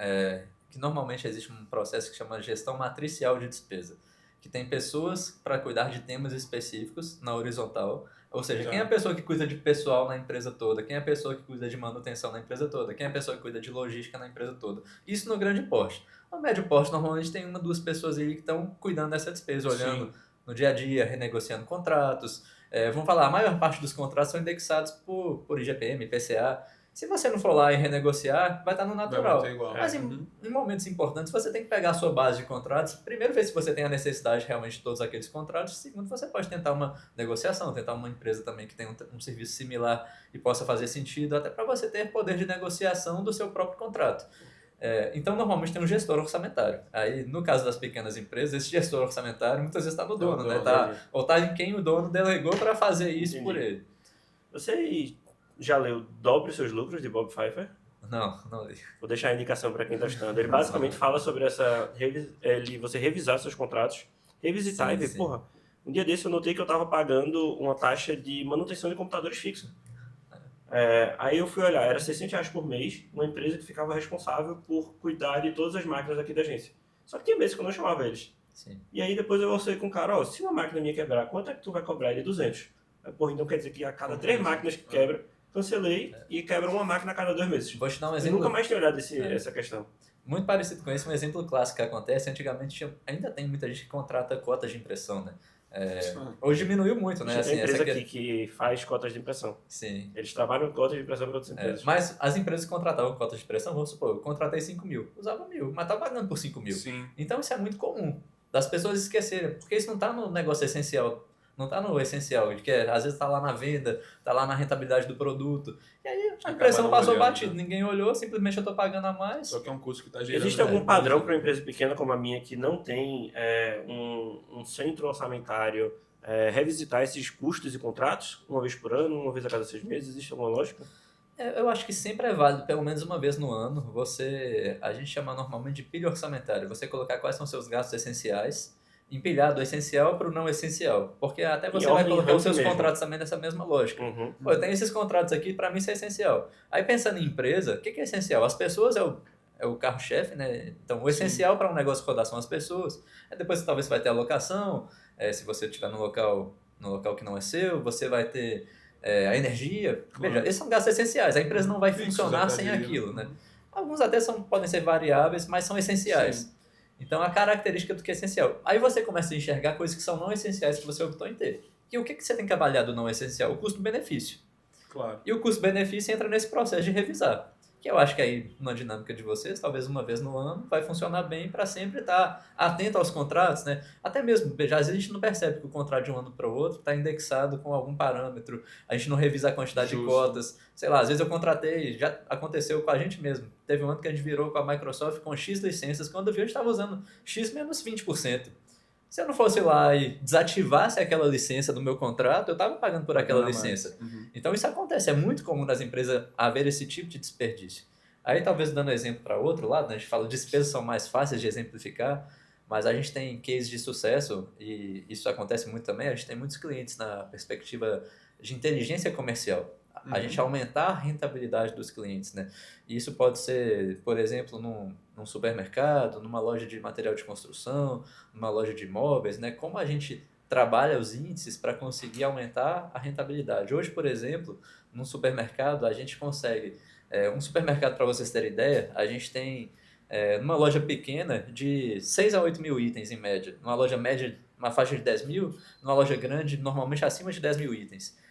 que normalmente existe um processo que chama gestão matricial de despesa, que tem pessoas para cuidar de temas específicos na horizontal, ou seja, quem é a pessoa que cuida de pessoal na empresa toda, quem é a pessoa que cuida de manutenção na empresa toda, quem é a pessoa que cuida de logística na empresa toda. Isso no grande porte. No médio porte, normalmente tem 1, 2 pessoas aí que estão cuidando dessa despesa, olhando no dia a dia, renegociando contratos. Vamos falar, a maior parte dos contratos são indexados por IGPM, IPCA. Se você não for lá e renegociar, vai estar no natural. Mas em momentos importantes, você tem que pegar a sua base de contratos. Primeiro, ver se você tem a necessidade realmente de todos aqueles contratos. Segundo, você pode tentar uma negociação, tentar uma empresa também que tem um serviço similar e possa fazer sentido, até para você ter poder de negociação do seu próprio contrato. Então, normalmente tem um gestor orçamentário. Aí, no caso das pequenas empresas, esse gestor orçamentário muitas vezes está no dono, né? Ou está em quem o dono delegou para fazer isso por ele. Você já leu Dobre Seus Lucros, de Bob Pfeiffer? Não li. Vou deixar a indicação para quem está estudando. Ele basicamente fala sobre você revisar seus contratos, revisitar e ver, porra, um dia desse eu notei que eu estava pagando uma taxa de manutenção de computadores fixa. Aí eu fui olhar, era R$600 por mês, uma empresa que ficava responsável por cuidar de todas as máquinas aqui da agência. Só que tinha meses que eu não chamava eles. Sim. E aí depois eu falei com o cara, se uma máquina minha quebrar, quanto é que tu vai cobrar? Ele 200. Porra, então quer dizer que a cada 3 máquinas que quebra, cancelei e quebra uma máquina a cada 2 meses. Vou te dar um Eu exemplo. nunca mais tinha olhado essa questão. Muito parecido com esse, um exemplo clássico que acontece. Antigamente ainda tem muita gente que contrata cotas de impressão, né? Hoje diminuiu muito, né? Tem empresa aqui que faz cotas de impressão. Sim. Eles trabalham com cotas de impressão para outras empresas. Mas as empresas que contratavam cotas de impressão, vamos supor, eu contratei 5 mil, usava 1.000, mas tá pagando por 5 mil. Sim. Então isso é muito comum, das pessoas esquecerem, porque isso não tá no negócio essencial. Não tá no essencial, que às vezes tá lá na venda, tá lá na rentabilidade do produto. E aí a impressão passou batido, ninguém olhou, simplesmente eu tô pagando a mais. Só que é um custo que tá gerando. Existe algum padrão para uma empresa pequena como a minha que não tem um centro orçamentário revisitar esses custos e contratos uma vez por ano, uma vez a cada 6 meses? Existe alguma lógica? Eu acho que sempre é válido, pelo menos uma vez no ano, a gente chama normalmente de pilha orçamentária, você colocar quais são seus gastos essenciais, empilhar do essencial para o não essencial. Porque até você vai colocar os seus contratos também nessa mesma lógica. Pô, eu tenho esses contratos aqui, para mim isso é essencial. Aí pensando em empresa, o que é essencial? As pessoas é o carro-chefe, né? Então o essencial para um negócio rodar são as pessoas. Aí depois talvez você vai ter a locação, se você estiver no local que não é seu, você vai ter a energia. Veja, esses são gastos essenciais. A empresa não vai funcionar sem aquilo, né? Alguns até podem ser variáveis, mas são essenciais. Sim. Então, a característica do que é essencial. Aí você começa a enxergar coisas que são não essenciais que você optou em ter. E o que você tem que avaliar do não essencial? O custo-benefício. Claro. E o custo-benefício entra nesse processo de revisar. Que eu acho que aí, na dinâmica de vocês, talvez uma vez no ano, vai funcionar bem para sempre estar atento aos contratos, né? Até mesmo, veja, às vezes a gente não percebe que o contrato de um ano para o outro está indexado com algum parâmetro, a gente não revisa a quantidade de cotas. Sei lá, às vezes eu contratei, já aconteceu com a gente mesmo. Teve um ano que a gente virou com a Microsoft com X licenças, quando viu a gente estava usando X menos 20%. Se eu não fosse lá e desativasse aquela licença do meu contrato, eu estava pagando por aquela licença. Então isso acontece, é muito comum nas empresas haver esse tipo de desperdício. Aí talvez dando exemplo para outro lado, né, a gente fala despesas são mais fáceis de exemplificar, mas a gente tem cases de sucesso, e isso acontece muito também, a gente tem muitos clientes na perspectiva de inteligência comercial. A gente aumentar a rentabilidade dos clientes, né? E isso pode ser, por exemplo, num supermercado, numa loja de material de construção, numa loja de imóveis, né? Como a gente trabalha os índices para conseguir aumentar a rentabilidade. Hoje, por exemplo, num supermercado, a gente consegue... um supermercado, para vocês terem ideia, a gente tem, numa loja pequena, de 6 a 8 mil itens em média. Numa loja média, uma faixa de 10 mil, numa loja grande, normalmente acima de 10 mil itens.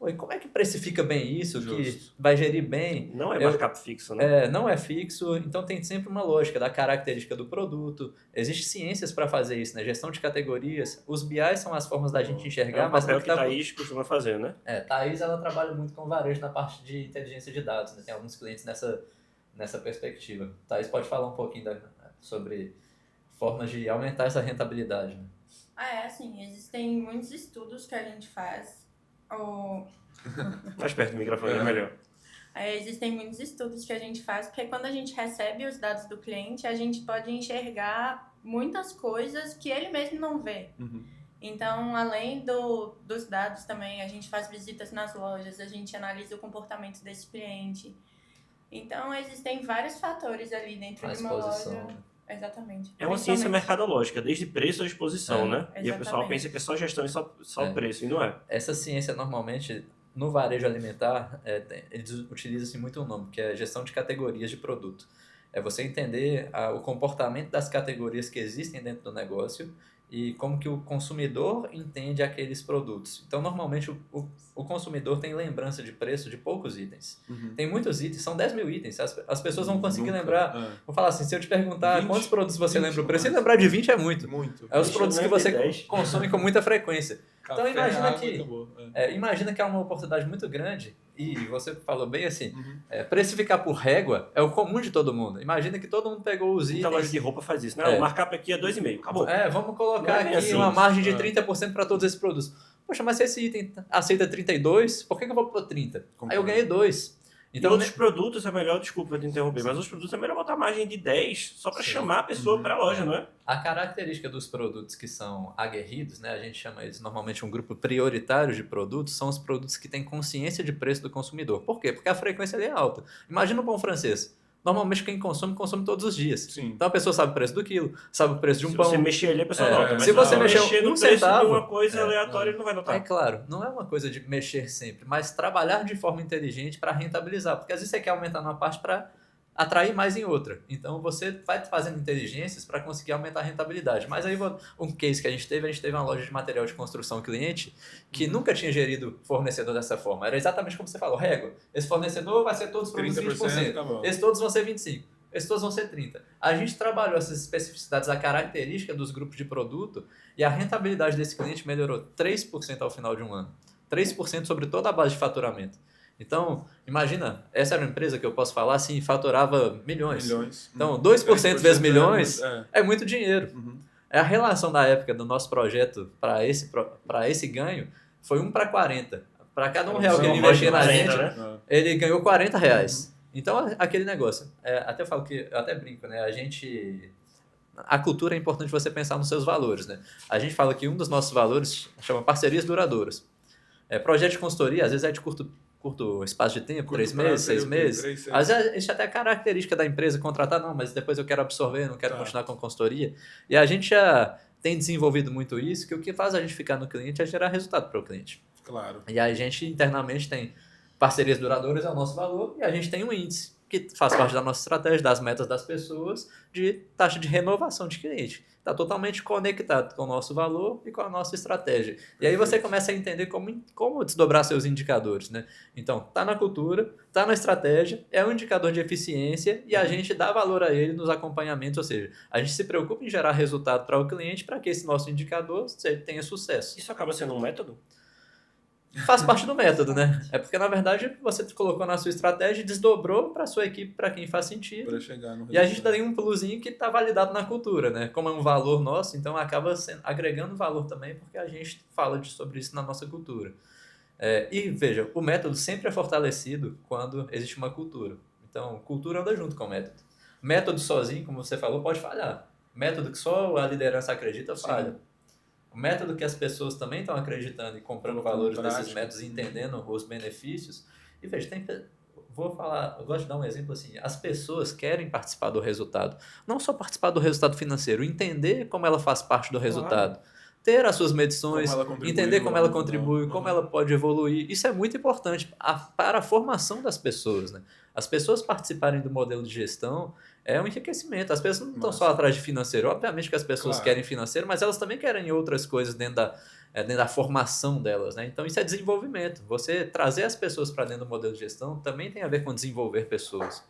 E como é que precifica bem isso, Justo. Que vai gerir bem? Não é markup fixo, né? Não é fixo, então tem sempre uma lógica da característica do produto. Existem ciências para fazer isso, né? Gestão de categorias. Os BI são as formas da gente enxergar. Mas é o que a Thaís costuma fazer, né? Thaís, ela trabalha muito com varejo na parte de inteligência de dados, né? Tem alguns clientes nessa perspectiva. Thaís pode falar um pouquinho sobre formas de aumentar essa rentabilidade, né? Assim, existem muitos estudos que a gente faz. Mais perto do microfone é melhor. Existem muitos estudos que a gente faz, porque quando a gente recebe os dados do cliente, a gente pode enxergar muitas coisas que ele mesmo não vê. Então, além dos dados também, a gente faz visitas nas lojas, a gente analisa o comportamento desse cliente. Então, existem vários fatores ali dentro A de uma exposição, loja. né? Exatamente. É uma ciência mercadológica, desde preço à exposição, né? E o pessoal Exatamente. pensa que é só gestão e só preço, e não é. Essa ciência, normalmente, no varejo alimentar, eles utilizam-se muito um nome, que é gestão de categorias de produto. É você entender o comportamento das categorias que existem dentro do negócio e como que o consumidor entende aqueles produtos. Então, normalmente, o consumidor tem lembrança de preço de poucos itens. Tem muitos itens, são 10 mil itens. As pessoas vão conseguir lembrar. Vou falar assim, se eu te perguntar 20, quantos produtos você 20 lembra o preço, se mais. lembrar de 20 é muito. Muito. É os Deixa produtos eu que lembrar você de 10. consome com muita frequência. Então, Café, imagina água, que... acabou. imagina que é uma oportunidade muito grande e você falou bem assim, precificar por régua é o comum de todo mundo. Imagina que todo mundo pegou os Muita loja itens. de roupa faz isso, né? O markup aqui é 2,5, acabou. Vamos colocar Não é bem aqui assim. uma margem de 30% para todos esses produtos. Poxa, mas se esse item aceita 32, por que eu vou pôr 30? Aí eu ganhei 2. Então, outros produtos é melhor, desculpa te interromper, mas os produtos é melhor botar margem de 10 só para chamar a pessoa para a loja, não é? A característica dos produtos que são aguerridos, né, a gente chama eles normalmente um grupo prioritário de produtos, são os produtos que têm consciência de preço do consumidor. Por quê? Porque a frequência ali é alta. Imagina um pão francês. Normalmente quem consome todos os dias. Sim. Então a pessoa sabe o preço do quilo, sabe o preço de um pão. Se você mexer ali, a pessoa nota. Mas se você mexer no um preço centavo, de uma coisa aleatória, ele não vai notar. É claro, não é uma coisa de mexer sempre, mas trabalhar de forma inteligente para rentabilizar. Porque às vezes você quer aumentar numa parte para atrair mais em outra. Então você vai fazendo inteligências para conseguir aumentar a rentabilidade. Mas aí um case que a gente teve uma loja de material de construção cliente que nunca tinha gerido fornecedor dessa forma. Era exatamente como você falou, régua. Esse fornecedor vai ser todos os produtos 20%. Esses todos vão ser 25%. Esses todos vão ser 30%. A gente trabalhou essas especificidades, a característica dos grupos de produto e a rentabilidade desse cliente melhorou 3% ao final de um ano. 3% sobre toda a base de faturamento. Então, imagina, essa era uma empresa que eu posso falar assim, faturava milhões. Então, 2% vezes milhões é muito dinheiro. A relação da época do nosso projeto para esse ganho foi 1 para 40. Para cada R$1 que ele investia na gente, ele ganhou R$40. Então, aquele negócio. Até falo que, eu até brinco, né? A cultura é importante você pensar nos seus valores, né? A gente fala que um dos nossos valores chama parcerias duradouras. Projeto de consultoria, às vezes é de curto espaço de tempo, 3 meses, 6 meses. Às vezes isso é até característica da empresa contratar, não, mas depois eu quero absorver, não quero continuar com consultoria. E a gente já tem desenvolvido muito isso, que o que faz a gente ficar no cliente é gerar resultado para o cliente. Claro. E a gente internamente tem parcerias duradouras, é o nosso valor, e a gente tem um índice que faz parte da nossa estratégia, das metas das pessoas, de taxa de renovação de cliente. Está totalmente conectado com o nosso valor e com a nossa estratégia. E aí você começa a entender como desdobrar seus indicadores, né? Então, está na cultura, está na estratégia, é um indicador de eficiência e a gente dá valor a ele nos acompanhamentos, ou seja, a gente se preocupa em gerar resultado para o cliente para que esse nosso indicador tenha sucesso. Isso acaba sendo um método? Faz parte do método, né? É porque, na verdade, você colocou na sua estratégia e desdobrou para a sua equipe, para quem faz sentido. Para chegar no resultado. E a gente tem um plusinho que está validado na cultura, né? Como é um valor nosso, então acaba agregando valor também, porque a gente fala sobre isso na nossa cultura. E, veja, o método sempre é fortalecido quando existe uma cultura. Então, cultura anda junto com o método. Método sozinho, como você falou, pode falhar. Método que só a liderança acredita, falha. O método que as pessoas também estão acreditando e comprando valores desses métodos e entendendo os benefícios. E veja, eu gosto de dar um exemplo assim, as pessoas querem participar do resultado. Não só participar do resultado financeiro, entender como ela faz parte do resultado. Ter as suas medições, entender como ela contribui, como ela pode evoluir. Isso é muito importante para a formação das pessoas, né? As pessoas participarem do modelo de gestão é um enriquecimento. As pessoas não estão só atrás de financeiro. Obviamente que as pessoas querem financeiro, mas elas também querem outras coisas dentro da formação delas, né? Então isso é desenvolvimento. Você trazer as pessoas para dentro do modelo de gestão também tem a ver com desenvolver pessoas.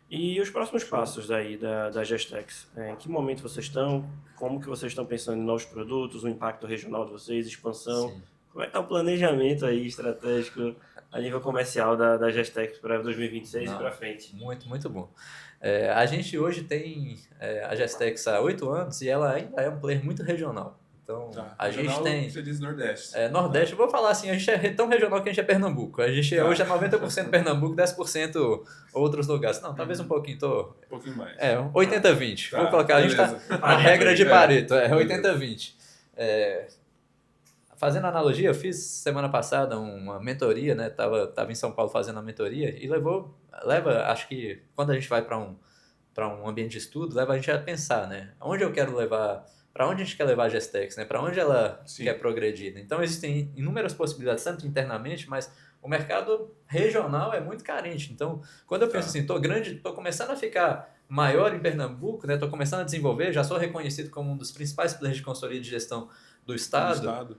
E os próximos passos daí da Gestex? Em que momento vocês estão? Como que vocês estão pensando em novos produtos, o impacto regional de vocês, expansão? Sim. Como é que está o planejamento aí estratégico a nível comercial da Gestex para 2026 e para frente? Muito, muito bom. A gente hoje tem a Gestex há 8 anos e ela ainda é um player muito regional. Então, a gente tem... Você diz Nordeste. Nordeste, eu vou falar assim, a gente é tão regional que a gente é Pernambuco. A gente hoje é 90% Pernambuco, 10% outros lugares. Não, talvez um pouquinho, Um pouquinho mais. 80-20. Vou colocar, a gente tá na regra de Pareto, 80-20. fazendo analogia, eu fiz semana passada uma mentoria, né? Tava em São Paulo fazendo a mentoria e leva, acho que quando a gente vai para um ambiente de estudo, leva a gente a pensar, né? Onde eu quero levar, para onde a gente quer levar a Gestex, né? Para onde ela quer progredir. Então existem inúmeras possibilidades, tanto internamente, mas o mercado regional é muito carente. Então, quando eu penso assim, tô começando a ficar maior em Pernambuco, né? Tô começando a desenvolver, já sou reconhecido como um dos principais players de consultoria de gestão do estado.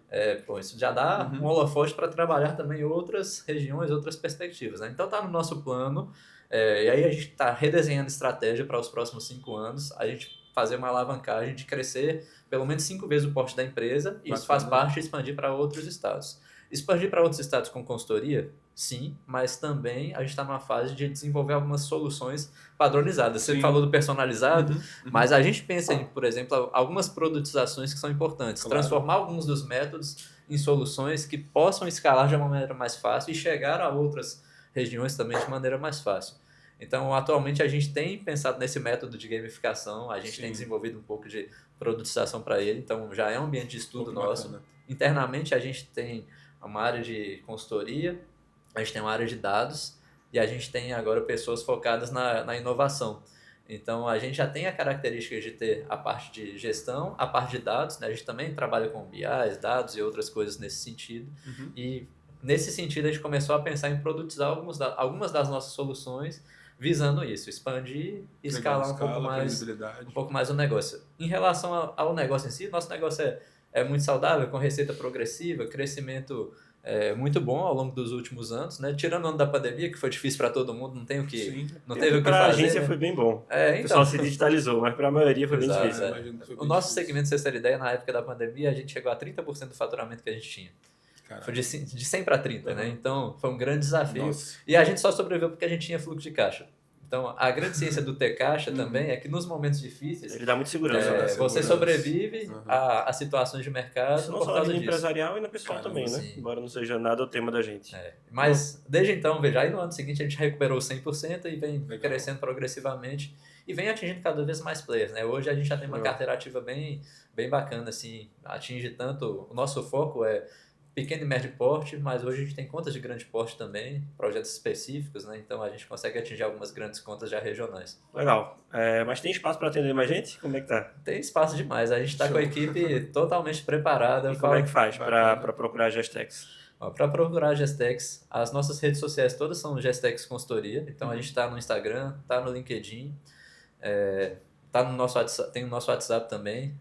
Isso já dá um holofote para trabalhar também outras regiões, outras perspectivas, né? Então tá no nosso plano, e aí a gente está redesenhando estratégia para os próximos 5 anos, a gente fazer uma alavancagem de crescer pelo menos 5 vezes o porte da empresa, e isso faz parte de expandir para outros estados. Expandir para outros estados com consultoria, sim, mas também a gente está numa fase de desenvolver algumas soluções padronizadas. Você falou do personalizado, mas a gente pensa em, por exemplo, algumas produtizações que são importantes. Transformar alguns dos métodos em soluções que possam escalar de uma maneira mais fácil e chegar a outras regiões também de maneira mais fácil. Então, atualmente, a gente tem pensado nesse método de gamificação, a gente tem desenvolvido um pouco de produtização para ele, então já é um ambiente de estudo nosso. Bacana. Internamente, a gente tem uma área de consultoria, a gente tem uma área de dados e a gente tem agora pessoas focadas na inovação. Então, a gente já tem a característica de ter a parte de gestão, a parte de dados, né? A gente também trabalha com BI, dados e outras coisas nesse sentido. E, nesse sentido, a gente começou a pensar em produtizar algumas das nossas soluções visando isso, expandir e escalar um pouco mais o negócio. Em relação ao negócio em si, nosso negócio é muito saudável, com receita progressiva, crescimento muito bom ao longo dos últimos anos, né? Tirando o ano da pandemia, que foi difícil para todo mundo, não teve o que fazer. Para a agência foi bem bom. O pessoal se digitalizou, mas para a maioria foi bem difícil. O nosso segmento, se você ter ideia, na época da pandemia, a gente chegou a 30% do faturamento que a gente tinha. Caraca. Foi de 100 para 30, né? Então, foi um grande desafio. Nossa. E a gente só sobreviveu porque a gente tinha fluxo de caixa. Então, a grande ciência do ter caixa também é que nos momentos difíceis... Ele dá muita segurança. Você sobrevive a situações de mercado. Isso não só na vida empresarial e na pessoal também, né? Sim. Embora não seja nada o tema da gente. Mas, desde então, veja, aí no ano seguinte a gente recuperou 100% e vem crescendo progressivamente e vem atingindo cada vez mais players, né? Hoje a gente já tem uma carteira ativa bem bacana, assim, atinge tanto... O nosso foco é pequeno e médio porte, mas hoje a gente tem contas de grande porte também, projetos específicos, né? Então a gente consegue atingir algumas grandes contas já regionais. Legal. Mas tem espaço para atender mais gente? Como é que tá? Tem espaço demais. A gente está com a equipe totalmente preparada. E como é que faz para procurar a Gestex? Para procurar a Gestex, as nossas redes sociais todas são Gestex Consultoria. Então a gente está no Instagram, está no LinkedIn, tá no nosso WhatsApp, tem o nosso WhatsApp também.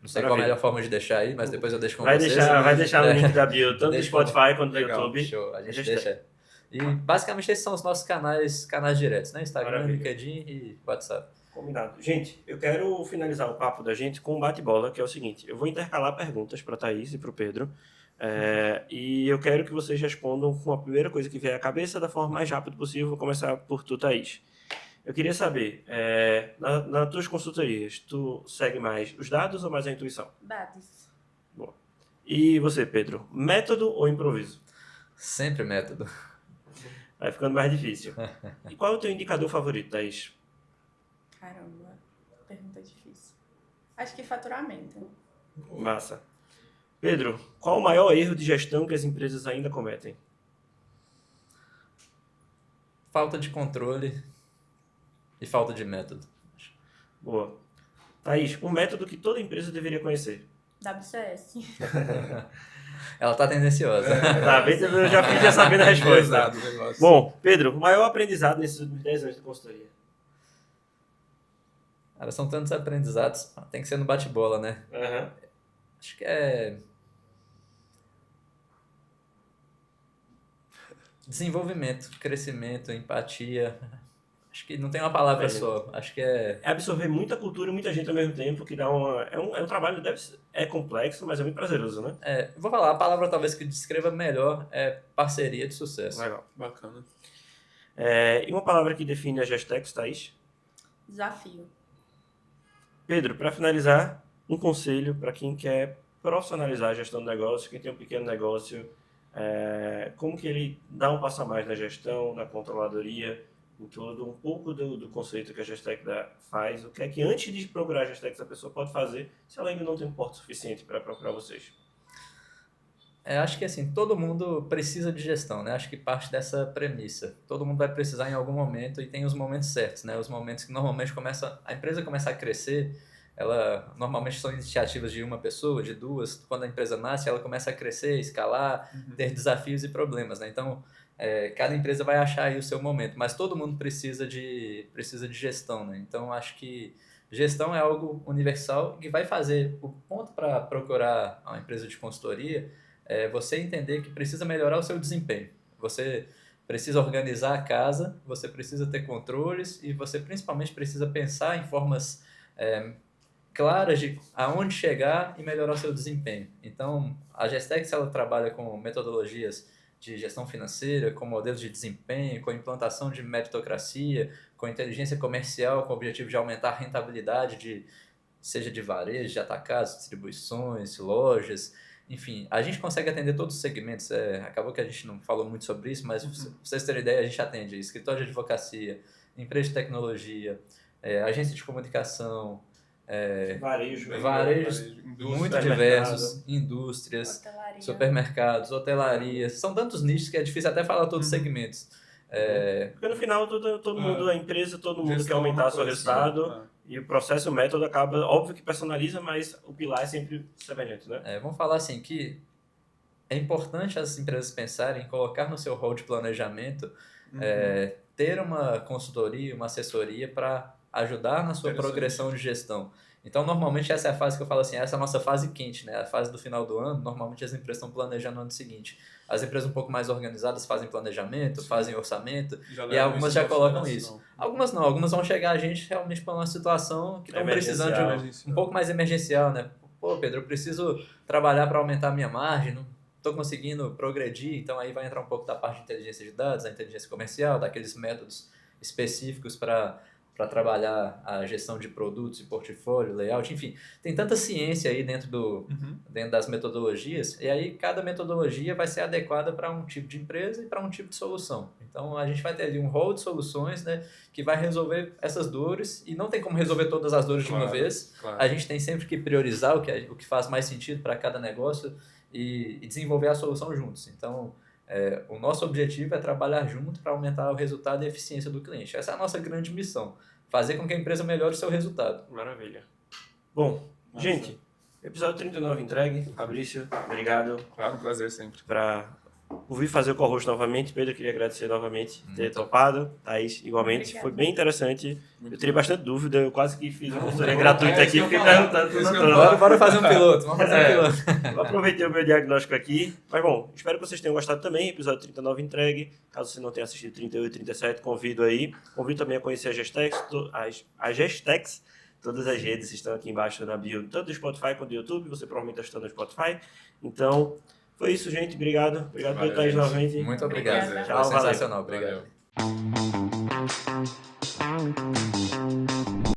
Não sei qual a melhor forma de deixar aí, mas depois eu deixo com vocês. Vai deixar no link da bio, tanto no Spotify quanto no YouTube. Show, a gente deixa. E basicamente esses são os nossos canais diretos, né? Instagram, LinkedIn e WhatsApp. Combinado. Gente, eu quero finalizar o papo da gente com um bate-bola, que é o seguinte. Eu vou intercalar perguntas para a Thaís e para o Pedro. E eu quero que vocês respondam com a primeira coisa que vier à cabeça da forma mais rápida possível. Vou começar por tu, Thaís. Eu queria saber, nas tuas consultorias, tu segue mais os dados ou mais a intuição? Dados. Boa. E você, Pedro, método ou improviso? Sempre método. Vai ficando mais difícil. E qual é o teu indicador favorito, Thaís? Caramba, pergunta difícil. Acho que faturamento. Massa. Pedro, qual o maior erro de gestão que as empresas ainda cometem? Falta de controle e falta de método. Boa. Thaís, um método que toda empresa deveria conhecer. WCS. Ela tá tendenciosa. Tá, bem, eu já fiz já sabendo a resposta. Bom, Pedro, o maior aprendizado nesses últimos 10 anos de consultoria? Cara, são tantos aprendizados, tem que ser no bate-bola, né? Acho que desenvolvimento, crescimento, empatia. Acho que não tem uma palavra só. Acho que é absorver muita cultura e muita gente ao mesmo tempo, que dá uma... É um trabalho que é complexo, mas é muito prazeroso, né? Vou falar, a palavra talvez que descreva melhor é parceria de sucesso. Legal. Bacana. E uma palavra que define a Gestex, Thaís? Desafio. Pedro, para finalizar, um conselho para quem quer profissionalizar a gestão do negócio, quem tem um pequeno negócio, como que ele dá um passo a mais na gestão, na controladoria, em tudo, um pouco do conceito que a Gestex faz, o que é que antes de procurar a Gestex a pessoa pode fazer se ela ainda não tem um porte suficiente para procurar vocês? Acho que assim, todo mundo precisa de gestão, né? Acho que parte dessa premissa. Todo mundo vai precisar em algum momento e tem os momentos certos, né? Os momentos que normalmente a empresa começa a crescer, ela normalmente são iniciativas de uma pessoa, de duas. Quando a empresa nasce, ela começa a crescer, escalar, ter desafios e problemas, né? Então, cada empresa vai achar aí o seu momento, mas todo mundo precisa de gestão, né? Então, acho que gestão é algo universal que vai fazer o ponto para procurar uma empresa de consultoria você entender que precisa melhorar o seu desempenho. Você precisa organizar a casa, você precisa ter controles e você principalmente precisa pensar em formas claras de aonde chegar e melhorar o seu desempenho. Então, a Gestex ela trabalha com metodologias de gestão financeira, com modelos de desempenho, com implantação de meritocracia, com inteligência comercial, com o objetivo de aumentar a rentabilidade seja de varejo, de atacados, distribuições, lojas. Enfim, a gente consegue atender todos os segmentos. Acabou que a gente não falou muito sobre isso, mas pra vocês terem ideia, a gente atende escritório de advocacia, empresa de tecnologia, agência de comunicação, varejos muito diversos, indústrias, supermercados, hotelaria. São tantos nichos que é difícil até falar todos os segmentos. Porque no final todo mundo, a empresa, todo mundo quer aumentar seu resultado. E o processo, o método acaba, óbvio que personaliza, mas o pilar é sempre semelhante, né? Vamos falar assim que é importante as empresas pensarem em colocar no seu rol de planejamento ter uma consultoria, uma assessoria para ajudar na sua progressão de gestão. Então, normalmente, essa é a fase que eu falo assim, essa é a nossa fase quente, né? A fase do final do ano, normalmente as empresas estão planejando no ano seguinte. As empresas um pouco mais organizadas fazem planejamento, fazem orçamento, e algumas já colocam isso. Algumas não, algumas vão chegar a gente realmente para uma situação que estão precisando de um pouco mais emergencial, né? Pô, Pedro, eu preciso trabalhar para aumentar a minha margem, não estou conseguindo progredir, então aí vai entrar um pouco da parte de inteligência de dados, da inteligência comercial, daqueles métodos específicos para trabalhar a gestão de produtos e portfólio, layout, enfim. Tem tanta ciência aí dentro das metodologias, e aí cada metodologia vai ser adequada para um tipo de empresa e para um tipo de solução. Então, a gente vai ter ali um rol de soluções, né, que vai resolver essas dores, e não tem como resolver todas as dores de uma vez. Claro. A gente tem sempre que priorizar o que faz mais sentido para cada negócio e desenvolver a solução juntos. Então, o nosso objetivo é trabalhar junto para aumentar o resultado e a eficiência do cliente. Essa é a nossa grande missão. Fazer com que a empresa melhore o seu resultado. Maravilha. Bom, gente, episódio 39 entregue. Fabrício, obrigado. Claro, um prazer sempre. Para ouvir fazer o co-host novamente. Pedro, queria agradecer novamente por ter topado. Thaís, igualmente. Obrigada. Foi bem interessante. Eu teria bastante dúvida. Eu quase que fiz uma consultoria gratuita aqui. Fiquei perguntando tudo. Bora fazer um piloto. Vamos fazer um piloto. Eu aproveitei o meu diagnóstico aqui. Mas bom, espero que vocês tenham gostado também. Episódio 39 entregue. Caso você não tenha assistido 38 e 37, convido aí. Convido também a conhecer a Gestex. Todas as redes estão aqui embaixo na bio, tanto do Spotify quanto do YouTube. Você provavelmente está no Spotify. Então, foi isso, gente. Obrigado. Obrigado por estar novamente. Muito obrigado. Tchau, sensacional. Obrigado. Valeu.